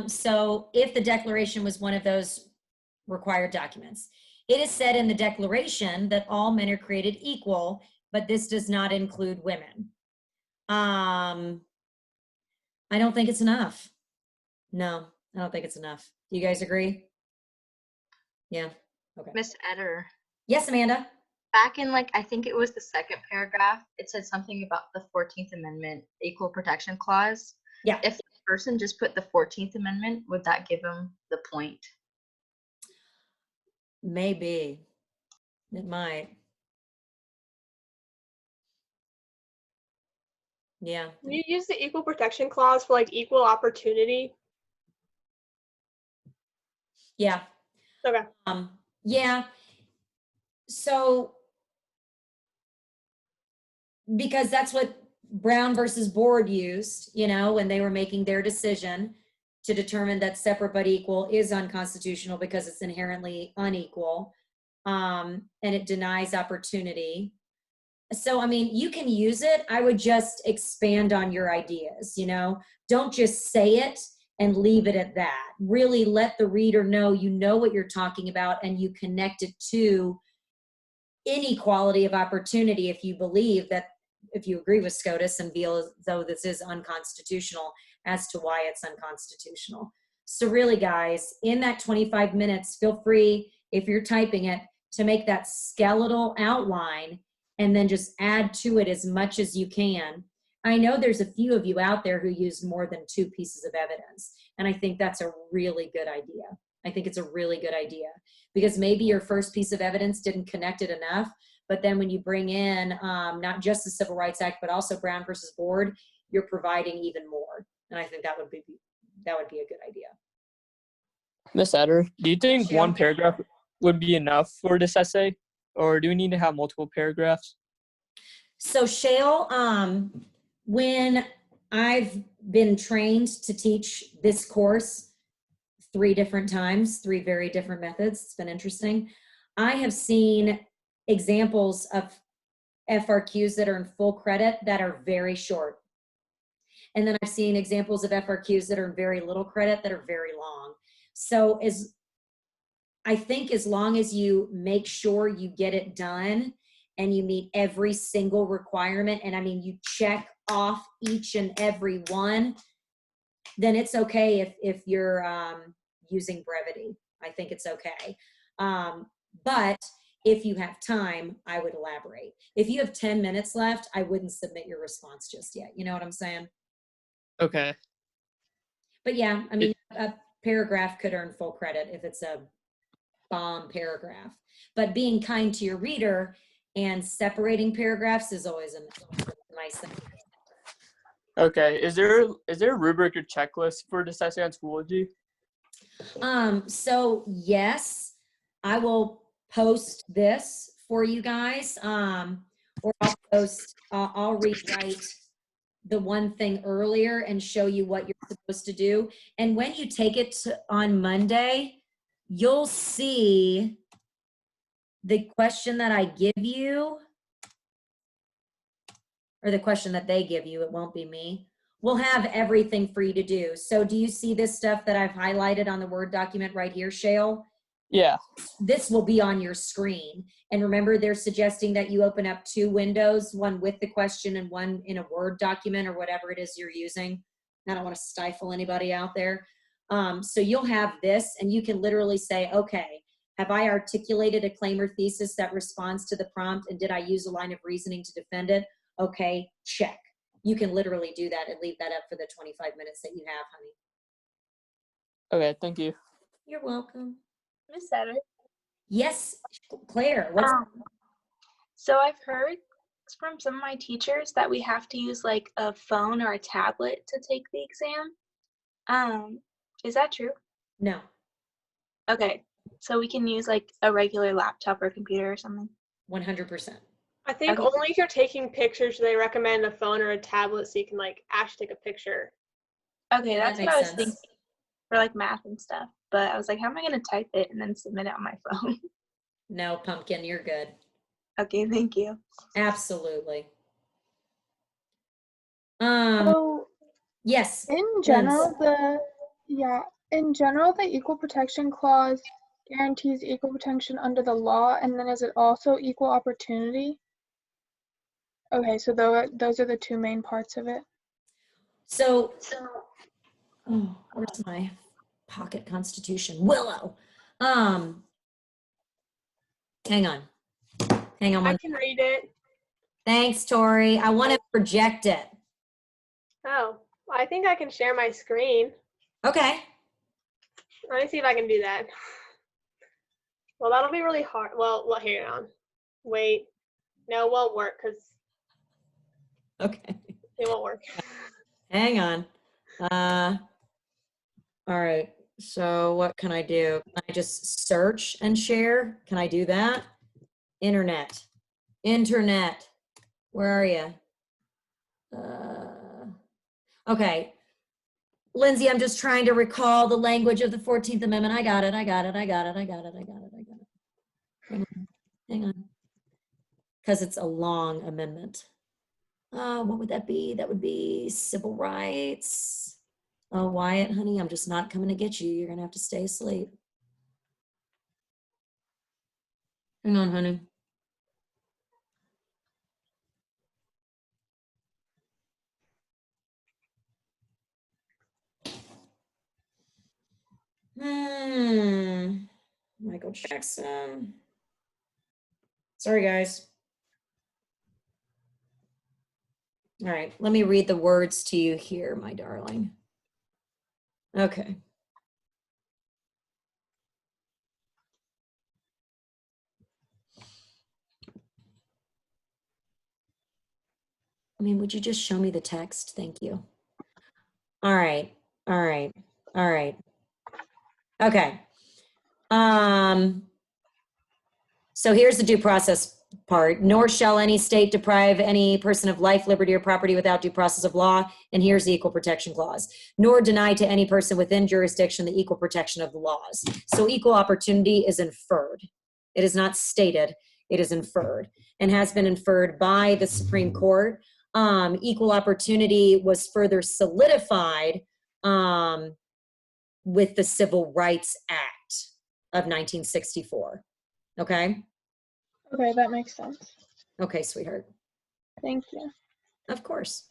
Speaker 1: So if the Declaration was one of those required documents, it is said in the Declaration that all men are created equal, but this does not include women. I don't think it's enough. No, I don't think it's enough. Do you guys agree? Yeah. Okay.
Speaker 8: Miss Etter,
Speaker 1: Yes, Amanda.
Speaker 8: back in I think it was the second paragraph, it said something about the 14th Amendment Equal Protection Clause.
Speaker 1: Yeah.
Speaker 8: If the person just put the 14th Amendment, would that give them the point?
Speaker 1: Maybe. It might. Yeah.
Speaker 4: You use the equal protection clause for equal opportunity.
Speaker 1: Yeah.
Speaker 4: Okay.
Speaker 1: Yeah. So, because that's what Brown versus Board used, when they were making their decision to determine that separate but equal is unconstitutional because it's inherently unequal, and it denies opportunity. So, I mean, you can use it. I would just expand on your ideas, Don't just say it and leave it at that. Really let the reader know you know what you're talking about and you connect it to inequality of opportunity if you believe that, if you agree with SCOTUS and feel as though this is unconstitutional as to why it's unconstitutional. So really, guys, in that 25 minutes, feel free, if you're typing it, to make that skeletal outline and then just add to it as much as you can. I know there's a few of you out there who use more than 2 pieces of evidence, and I think that's a really good idea. I think it's a really good idea because maybe your first piece of evidence didn't connect it enough, but then when you bring in not just the Civil Rights Act, but also Brown versus Board, you're providing even more. And I think that would be a good idea.
Speaker 3: Miss Etter, do you think
Speaker 1: Yeah.
Speaker 3: one paragraph would be enough for this essay, or do we need to have multiple paragraphs?
Speaker 1: So Shale, when I've been trained to teach this course 3 different times, 3 very different methods, it's been interesting. I have seen examples of FRQs that are in full credit that are very short. And then I've seen examples of FRQs that are in very little credit that are very long. So I think as long as you make sure you get it done and you meet every single requirement, and I mean, you check off each and every one, then it's okay if you're using brevity. I think it's okay. But if you have time, I would elaborate. If you have 10 minutes left, I wouldn't submit your response just yet. You know what I'm saying?
Speaker 3: Okay.
Speaker 1: But yeah, I mean, a paragraph could earn full credit if it's a bomb paragraph. But being kind to your reader and separating paragraphs is always a nice thing.
Speaker 3: Okay. Is there a rubric or checklist for this essay on Schoology?
Speaker 1: So yes, I will post this for you guys, or I'll rewrite the one thing earlier and show you what you're supposed to do. And when you take it on Monday, you'll see the question that I give you, or the question that they give you, it won't be me, will have everything for you to do. So do you see this stuff that I've highlighted on the Word document right here, Shale?
Speaker 3: Yeah.
Speaker 1: This will be on your screen. And remember, they're suggesting that you open up 2 windows, one with the question and one in a Word document or whatever it is you're using. I don't want to stifle anybody out there. So you'll have this, and you can literally say, okay, have I articulated a claim or thesis that responds to the prompt, and did I use a line of reasoning to defend it? Okay, check. You can literally do that and leave that up for the 25 minutes that you have, honey.
Speaker 3: Okay, thank you.
Speaker 1: You're welcome.
Speaker 9: Miss Setter.
Speaker 1: Yes, Claire, what's
Speaker 9: So I've heard from some of my teachers that we have to use like a phone or a tablet to take the exam. Is that true?
Speaker 1: no?
Speaker 9: Okay, so we can use like a regular laptop or computer or something.
Speaker 1: 100%.
Speaker 4: I think
Speaker 9: Okay.
Speaker 4: only if you're taking pictures do they recommend a phone or a tablet so you can like actually take a picture.
Speaker 9: Okay,
Speaker 1: That
Speaker 9: that's what
Speaker 1: makes
Speaker 9: I was
Speaker 1: sense.
Speaker 9: thinking for like math and stuff. But I was like, how am I gonna type it and then submit it on my phone?
Speaker 1: No, Pumpkin, you're good.
Speaker 9: Okay, thank you.
Speaker 1: Absolutely.
Speaker 6: So
Speaker 1: Yes.
Speaker 6: in
Speaker 1: Linz.
Speaker 6: general, the equal protection clause guarantees equal protection under the law, and then is it also equal opportunity? Okay, so those are the 2 main parts of it.
Speaker 1: So, oh, where's my pocket constitution? Willow. Hang on. Hang on
Speaker 4: I
Speaker 1: one.
Speaker 4: can read it.
Speaker 1: Thanks, Tori. I want to project it.
Speaker 4: Oh, I think I can share my screen.
Speaker 1: Okay.
Speaker 4: Let me see if I can do that. Well, that'll be really hard. Well, here on. Wait. No, it won't work because
Speaker 1: Okay.
Speaker 4: it won't work.
Speaker 1: Hang on. All right. So what can I do? Can I just search and share? Can I do that? Internet. Where are you? Okay. Lindsay, I'm just trying to recall the language of the 14th Amendment. I got it. Hang on. Because it's a long amendment. What would that be? That would be civil rights. Oh, Wyatt, honey, I'm just not coming to get you. You're going to have to stay asleep. Hang on, honey. Michael Jackson. Sorry, guys. All right, let me read the words to you here, my darling. Okay. I mean, would you just show me the text? Thank you. All right. Okay. So here's the due process part. Nor shall any state deprive any person of life, liberty, or property without due process of law. And here's the equal protection clause. Nor deny to any person within jurisdiction the equal protection of the laws. So equal opportunity is inferred. It is not stated. It is inferred and has been inferred by the Supreme Court. Equal opportunity was further solidified with the Civil Rights Act of 1964. Okay?
Speaker 6: Okay, that makes sense.
Speaker 1: Okay, sweetheart.
Speaker 6: Thank you.
Speaker 1: Of course.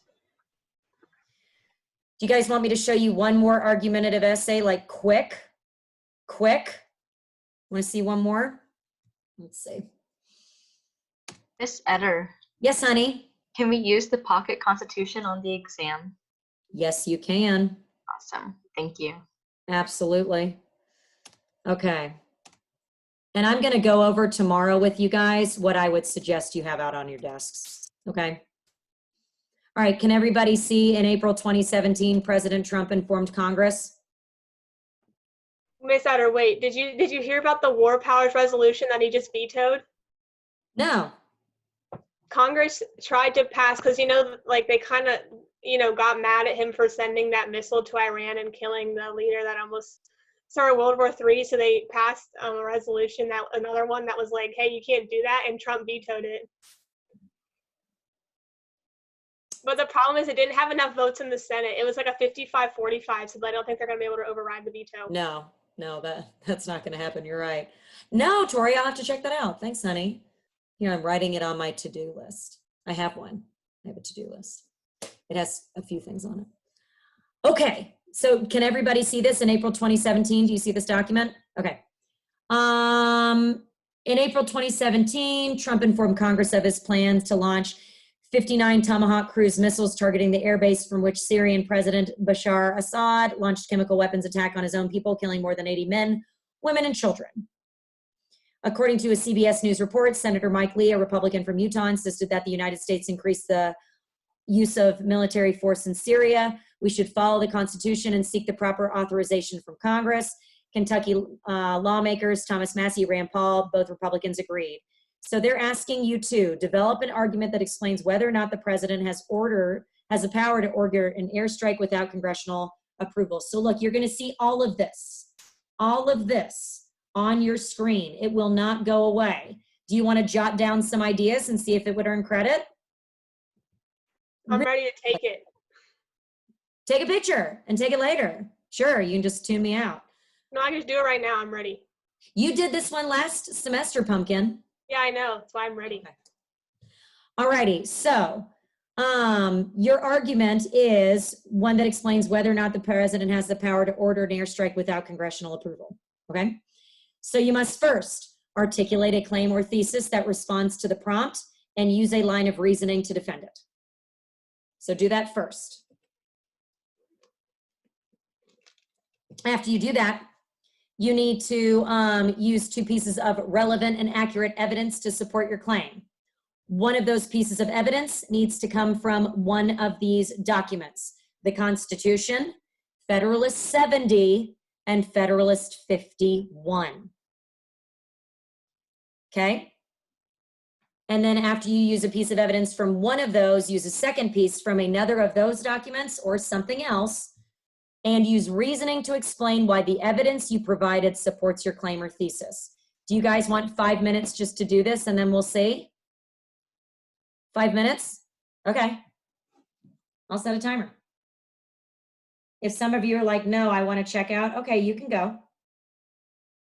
Speaker 1: Do you guys want me to show you one more argumentative essay, like quick? Want to see one more? Let's see.
Speaker 8: Miss Etter,
Speaker 1: Yes, honey.
Speaker 8: can we use the pocket constitution on the exam?
Speaker 1: Yes, you can.
Speaker 8: Awesome. Thank you.
Speaker 1: Absolutely. Okay. And I'm going to go over tomorrow with you guys what I would suggest you have out on your desks. Okay. All right. Can everybody see in April 2017, President Trump informed Congress?
Speaker 4: Miss Adder, wait, did you hear about the war powers resolution that he just vetoed?
Speaker 1: No.
Speaker 4: Congress tried to pass, because like they kind of got mad at him for sending that missile to Iran and killing the leader that almost started World War III. So they passed a resolution, another one that was like, hey, you can't do that, and Trump vetoed it. But the problem is it didn't have enough votes in the Senate. It was like a 55-45, so I don't think they're going to be able to override the veto.
Speaker 1: No. No, that's not going to happen. You're right. No, Tori, I'll have to check that out. Thanks, honey. Here, I'm writing it on my to-do list. I have one. I have a to-do list. It has a few things on it. Okay, so can everybody see this in April 2017? Do you see this document? Okay. In April 2017, Trump informed Congress of his plans to launch 59 Tomahawk cruise missiles targeting the airbase from which Syrian President Bashar Assad launched chemical weapons attack on his own people, killing more than 80 men, women, and children. According to a CBS News report, Senator Mike Lee, a Republican from Utah, insisted that the United States increase the use of military force in Syria. We should follow the Constitution and seek the proper authorization from Congress. Kentucky lawmakers, Thomas Massie, Rand Paul, both Republicans agreed. So they're asking you to develop an argument that explains whether or not the president has the power to order an airstrike without congressional approval. So look, you're going to see all of this on your screen. It will not go away. Do you want to jot down some ideas and see if it would earn credit?
Speaker 4: I'm ready to take it.
Speaker 1: Take a picture and take it later. Sure, you can just tune me out.
Speaker 4: No, I can just do it right now. I'm ready.
Speaker 1: You did this one last semester, Pumpkin.
Speaker 4: Yeah, I know. That's why I'm ready.
Speaker 1: Okay. All righty. So your argument is one that explains whether or not the president has the power to order an airstrike without congressional approval. Okay. So you must first articulate a claim or thesis that responds to the prompt and use a line of reasoning to defend it. So do that first. After you do that, you need to use two pieces of relevant and accurate evidence to support your claim. One of those pieces of evidence needs to come from one of these documents: the Constitution, Federalist 70, and Federalist 51. Okay? And then after you use a piece of evidence from one of those, use a second piece from another of those documents or something else, and use reasoning to explain why the evidence you provided supports your claim or thesis. Do you guys want 5 minutes just to do this and then we'll see? 5 minutes? Okay. I'll set a timer. If some of you are like, no, I want to check out, okay, you can go.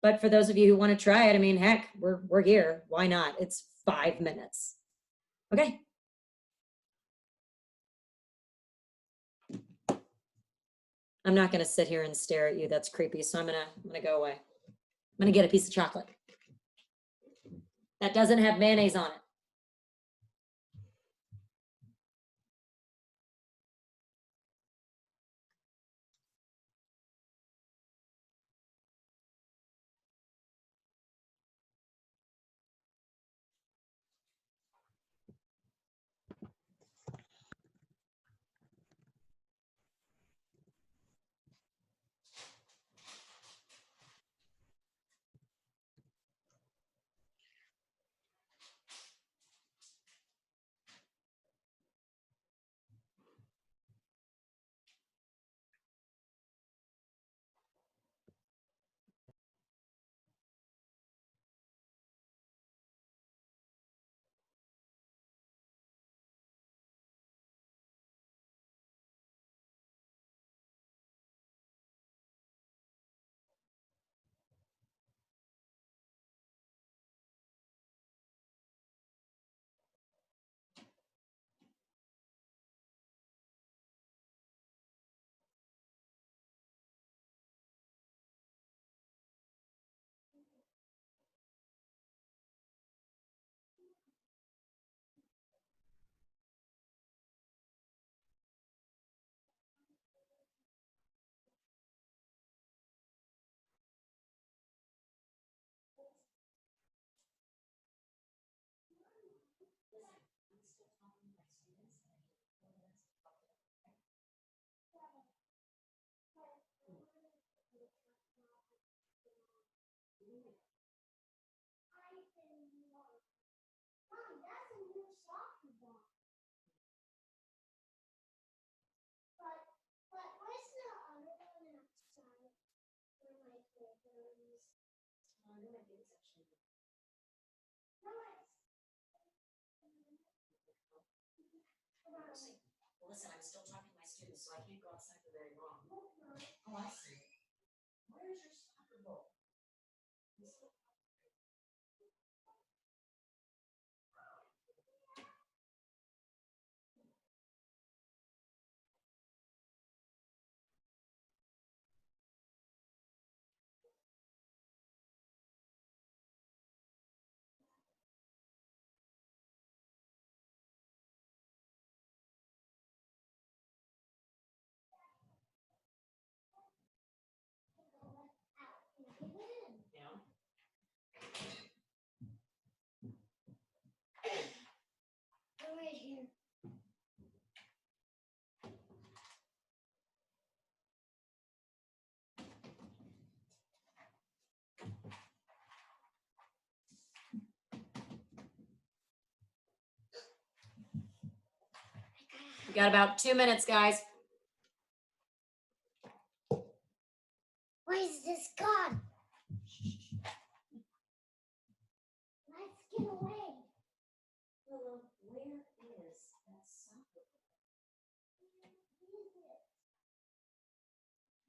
Speaker 1: But for those of you who want to try it, I mean, heck, we're here. Why not? It's 5 minutes. Okay. I'm not going to sit here and stare at you. That's creepy. So I'm going to go away. I'm going to get a piece of chocolate that doesn't have mayonnaise on it. Listen, I'm still talking to my students, so I can't go outside for very long. Oh, I see. Where's your soccer We got about 2 minutes, guys.
Speaker 10: Where's this gone? Let's get away.
Speaker 1: Where is that soccer ball? Where is it?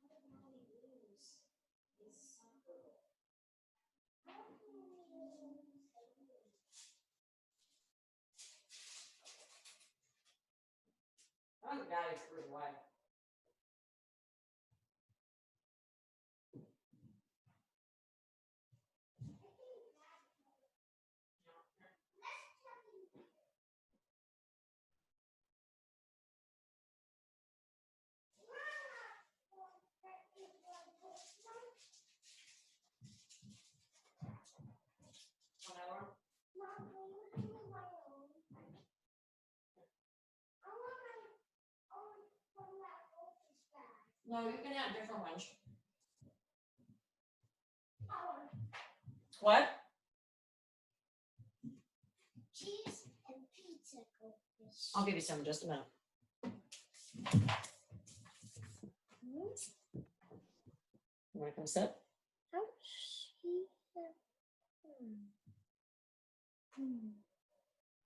Speaker 1: How did Molly lose his soccer ball? How did we lose it? Oh, the guy threw it away. No, you can have different ones. What?
Speaker 10: Cheese and pizza goldfish.
Speaker 1: I'll give you some in just a minute. You want to come sit?
Speaker 10: How she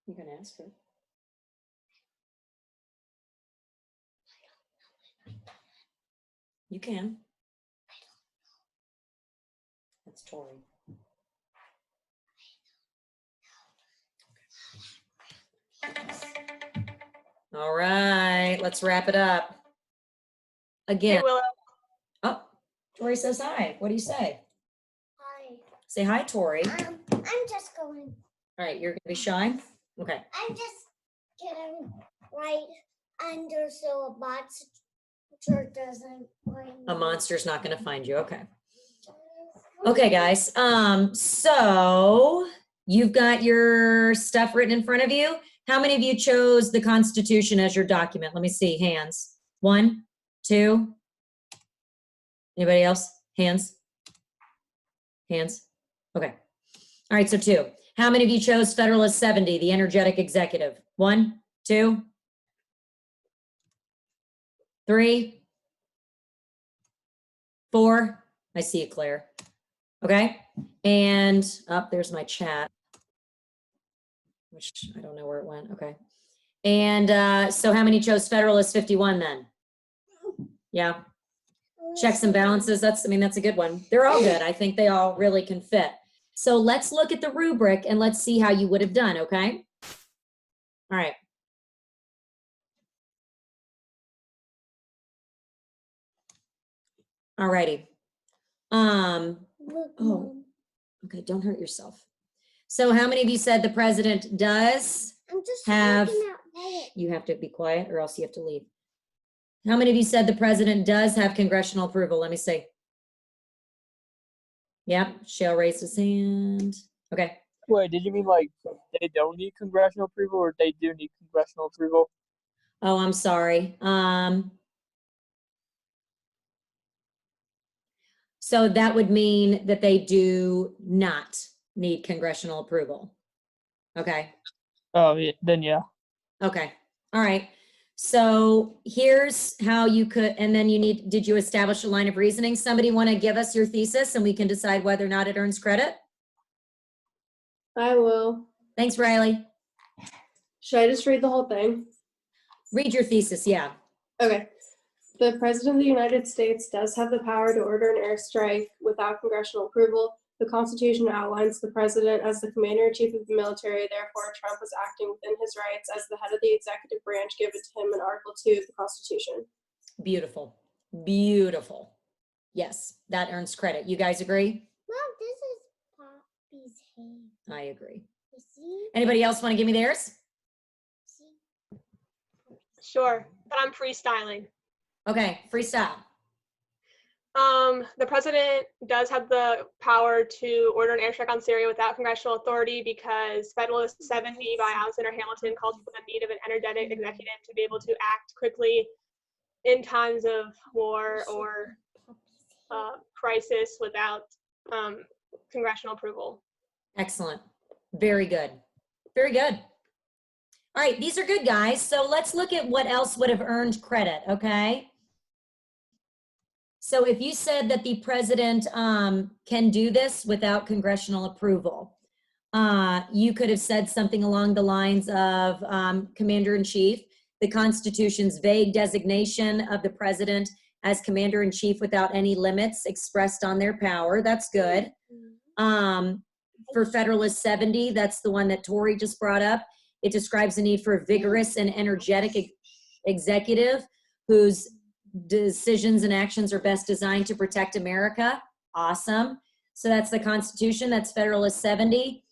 Speaker 1: You can ask her. You can. That's Tori. All right, let's wrap it up.
Speaker 4: Hey,
Speaker 1: Again.
Speaker 4: Willow.
Speaker 1: Oh, Tori says hi. What do you say?
Speaker 10: Hi.
Speaker 1: Say hi, Tori.
Speaker 10: I'm just going.
Speaker 1: All right, you're gonna be shy? Okay.
Speaker 10: I'm just getting right under so a monster doesn't find
Speaker 1: A
Speaker 10: me.
Speaker 1: monster's not gonna find you. Okay. Okay, guys. So you've got your stuff written in front of you. How many of you chose the Constitution as your document? Let me see. Hands. 1, 2. Anybody else? Hands. Hands. Okay. All right, so 2. How many of you chose Federalist 70, the energetic executive? 1, 2, 3, 4. I see you, Claire. Okay. And there's my chat, which I don't know where it went. Okay. And so how many chose Federalist 51 then? Yeah. Checks and balances. That's a good one. They're all good. I think they all really can fit. So let's look at the rubric and let's see how you would have done. Okay. All right. All righty.
Speaker 10: Look,
Speaker 1: Oh,
Speaker 10: Mom,
Speaker 1: okay. Don't hurt yourself. So how many of you said the president does
Speaker 10: I'm just
Speaker 1: have,
Speaker 10: looking at it.
Speaker 1: you have to be quiet or else you have to leave. How many of you said the president does have congressional approval? Let me see. Yep, Shale raised his hand. Okay.
Speaker 3: Wait, did you mean like they don't need congressional approval or they do need congressional approval?
Speaker 1: Oh, I'm sorry. So that would mean that they do not need congressional approval. Okay.
Speaker 3: Oh, yeah, then yeah.
Speaker 1: Okay. All right. So here's how you could, and then did you establish a line of reasoning? Somebody want to give us your thesis and we can decide whether or not it earns credit?
Speaker 7: I will.
Speaker 1: Thanks, Riley.
Speaker 7: Should I just read the whole thing?
Speaker 1: Read your thesis. Yeah.
Speaker 7: Okay. The President of the United States does have the power to order an airstrike without congressional approval. The Constitution outlines the President as the Commander-in-Chief of the military. Therefore, Trump was acting within his rights as the head of the executive branch given to him in Article 2 of the Constitution.
Speaker 1: Beautiful. Beautiful. Yes, that earns credit. You guys agree?
Speaker 10: Mom, this is Poppy's hand.
Speaker 1: I agree.
Speaker 10: You see?
Speaker 1: Anybody else want to give me theirs?
Speaker 10: See?
Speaker 4: Sure, but I'm freestyling.
Speaker 1: Okay, freestyle.
Speaker 4: The president does have the power to order an airstrike on Syria without congressional authority because Federalist 70 by Alexander Hamilton calls for the need of an energetic executive to be able to act quickly in times of war or crisis without congressional approval.
Speaker 1: Excellent. Very good. Very good. All right, these are good, guys. So let's look at what else would have earned credit, okay? So if you said that the president can do this without congressional approval, you could have said something along the lines of Commander-in-Chief, the Constitution's vague designation of the president as Commander-in-Chief without any limits expressed on their power. That's good. For Federalist 70, that's the one that Tori just brought up. It describes the need for a vigorous and energetic executive whose decisions and actions are best designed to protect America. Awesome. So that's the Constitution. That's Federalist 70.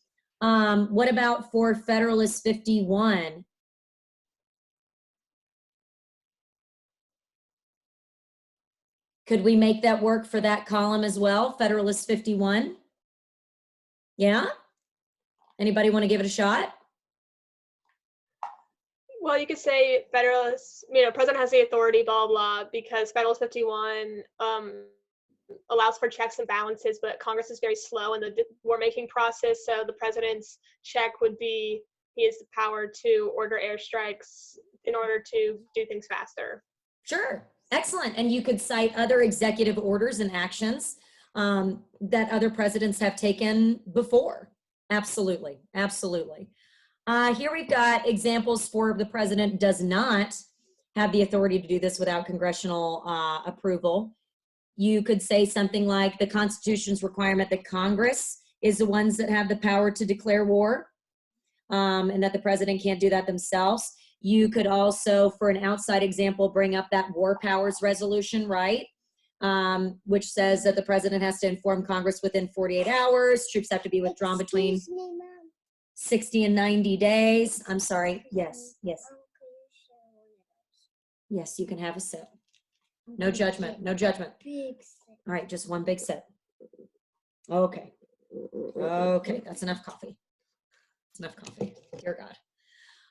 Speaker 1: What about for Federalist 51? Could we make that work for that column as well? Federalist 51? Yeah? Anybody want to give it a shot?
Speaker 4: Well, you could say Federalist, president has the authority, blah, blah, because Federalist 51 allows for checks and balances, but Congress is very slow in the war-making process, so the president's check would be he has the power to order airstrikes in order to do things faster.
Speaker 1: Sure. Excellent. And you could cite other executive orders and actions that other presidents have taken before. Absolutely. Absolutely. Here we've got examples for the president does not have the authority to do this without congressional approval. You could say something like the Constitution's requirement that Congress is the ones that have the power to declare war, and that the president can't do that themselves. You could also, for an outside example, bring up that war powers resolution, right? Which says that the president has to inform Congress within 48 hours. Troops have to be withdrawn between 60 and 90 days. I'm sorry. Yes, yes. Yes, you can have a sip. No judgment, no judgment. All right, just one big sip. Okay. Okay, that's enough coffee. That's enough coffee. Dear God.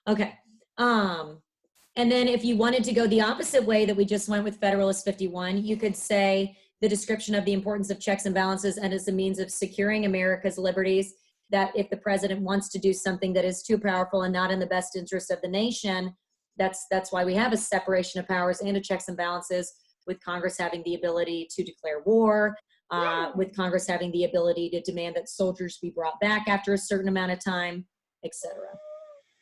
Speaker 1: Okay. And then if you wanted to go the opposite way that we just went with Federalist 51, you could say the description of the importance of checks and balances and as a means of securing America's liberties, that if the president wants to do something that is too powerful and not in the best interest of the nation, that's why we have a separation of powers and a checks and balances, with Congress having the ability to declare war, with Congress having the ability to demand that soldiers be brought back after a certain amount of time, etc.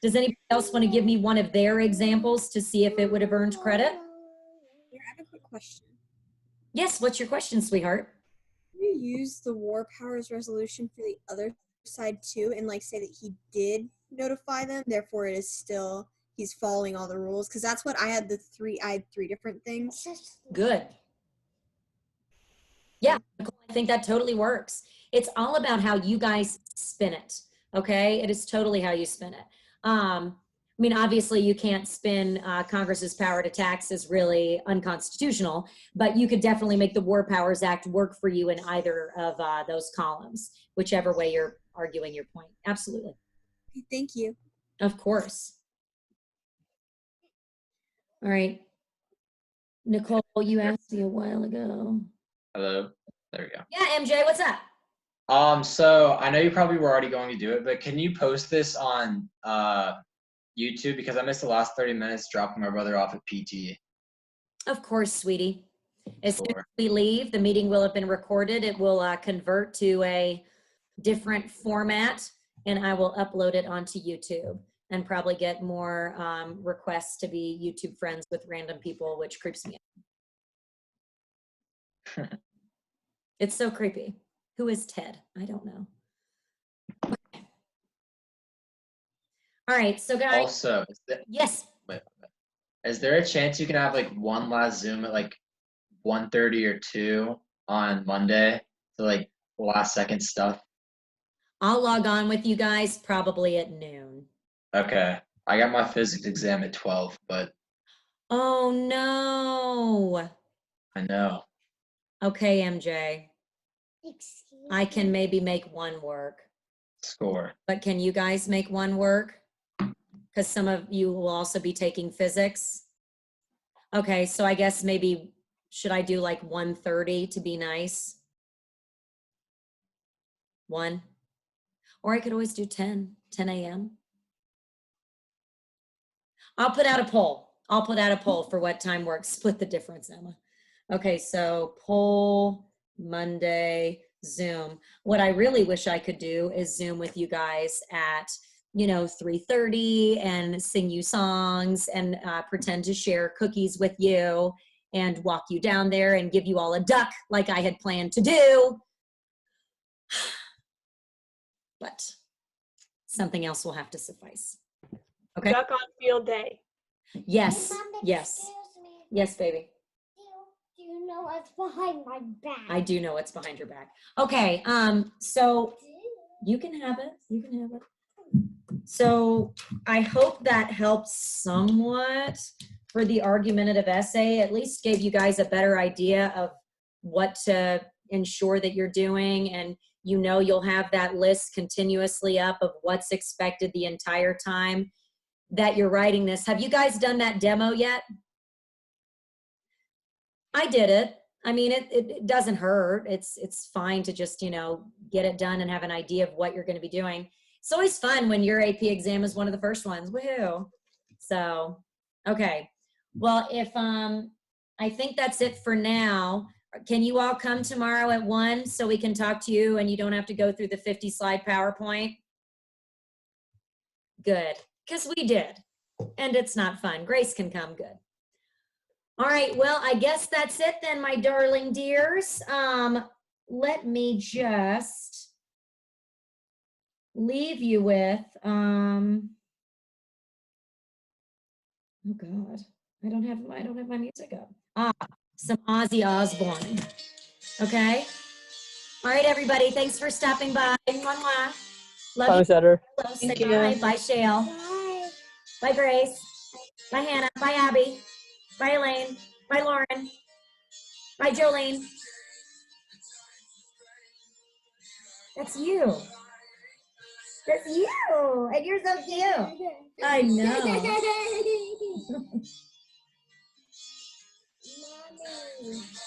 Speaker 1: Does anybody else want to give me one of their examples to see if it would have earned credit?
Speaker 11: Yeah, I have a quick question.
Speaker 1: Yes, what's your question, sweetheart?
Speaker 11: Can you use the war powers resolution for the other side too, and like say that he did notify them, therefore it is still he's following all the rules? Because that's what I had I had three different things.
Speaker 1: Good. Yeah, Nicole, I think that totally works. It's all about how you guys spin it. Okay, it is totally how you spin it. I mean, obviously you can't spin Congress's power to tax as really unconstitutional, but you could definitely make the War Powers Act work for you in either of those columns, whichever way you're arguing your point. Absolutely.
Speaker 11: Thank you.
Speaker 1: Of course. All right. Nicole, you asked me a while ago.
Speaker 12: Hello. There we go.
Speaker 1: Yeah, MJ, what's up?
Speaker 12: So I know you probably were already going to do it, but can you post this on YouTube, because I missed the last 30 minutes dropping my brother off at PT.
Speaker 1: Of course, sweetie. As soon as we leave, the meeting will have been recorded. It will convert to a different format, and I will upload it onto YouTube and probably get more requests to be YouTube friends with random people, which creeps me out. It's so creepy. Who is Ted? I don't know. Okay. All right, so guys.
Speaker 12: Also,
Speaker 1: yes.
Speaker 12: Wait. Is there a chance you can have like one last Zoom at like 1:30 or 2 on Monday to like last second stuff?
Speaker 1: I'll log on with you guys probably at noon.
Speaker 12: Okay. I got my physics exam at 12, but.
Speaker 1: Oh no.
Speaker 12: I know.
Speaker 1: Okay, MJ. I can maybe make one work.
Speaker 12: Score.
Speaker 1: But can you guys make one work? Because some of you will also be taking physics. Okay, so I guess maybe, should I do like 1:30 to be nice? 1? Or I could always do 10 a.m. I'll put out a poll. I'll put out a poll for what time works. Split the difference, Emma. Okay, so poll Monday, Zoom. What I really wish I could do is Zoom with you guys at, 3:30 and sing you songs and pretend to share cookies with you and walk you down there and give you all a duck like I had planned to do. But something else will have to suffice. Okay?
Speaker 4: Duck on field day.
Speaker 1: Yes,
Speaker 10: Mom,
Speaker 1: yes.
Speaker 10: excuse me.
Speaker 1: Yes, baby.
Speaker 10: Do you know what's behind my back?
Speaker 1: I do know what's behind your back. Okay, so you can have it. You can have it. So I hope that helps somewhat for the argumentative essay. At least gave you guys a better idea of what to ensure that you're doing, and you'll have that list continuously up of what's expected the entire time that you're writing this. Have you guys done that demo yet? I did it. I mean, it doesn't hurt. It's fine to just, get it done and have an idea of what you're going to be doing. It's always fun when your AP exam is one of the first ones. Woohoo. So, okay. Well, if, I think that's it for now. Can you all come tomorrow at 1 so we can talk to you and you don't have to go through the 50 slide PowerPoint? Good. Because we did. And it's not fun. Grace can come. Good. All right, well, I guess that's it then, my darling dears. Let me just leave you with, oh God, I don't have my music up. Some Ozzy Osbourne. Okay. All right, everybody. Thanks for stopping by. Mwah, mwah. Love
Speaker 3: Bye,
Speaker 1: you.
Speaker 3: Miss Eder.
Speaker 1: Hello, say
Speaker 2: Thank you.
Speaker 1: bye. Bye, Shale.
Speaker 10: Bye.
Speaker 1: Bye, Grace. Bye, Hannah. Bye, Abby. Bye, Elaine. Bye, Lauren. Bye, Jolene. That's you. That's you. And you're so cute. I know.
Speaker 10: Mommy.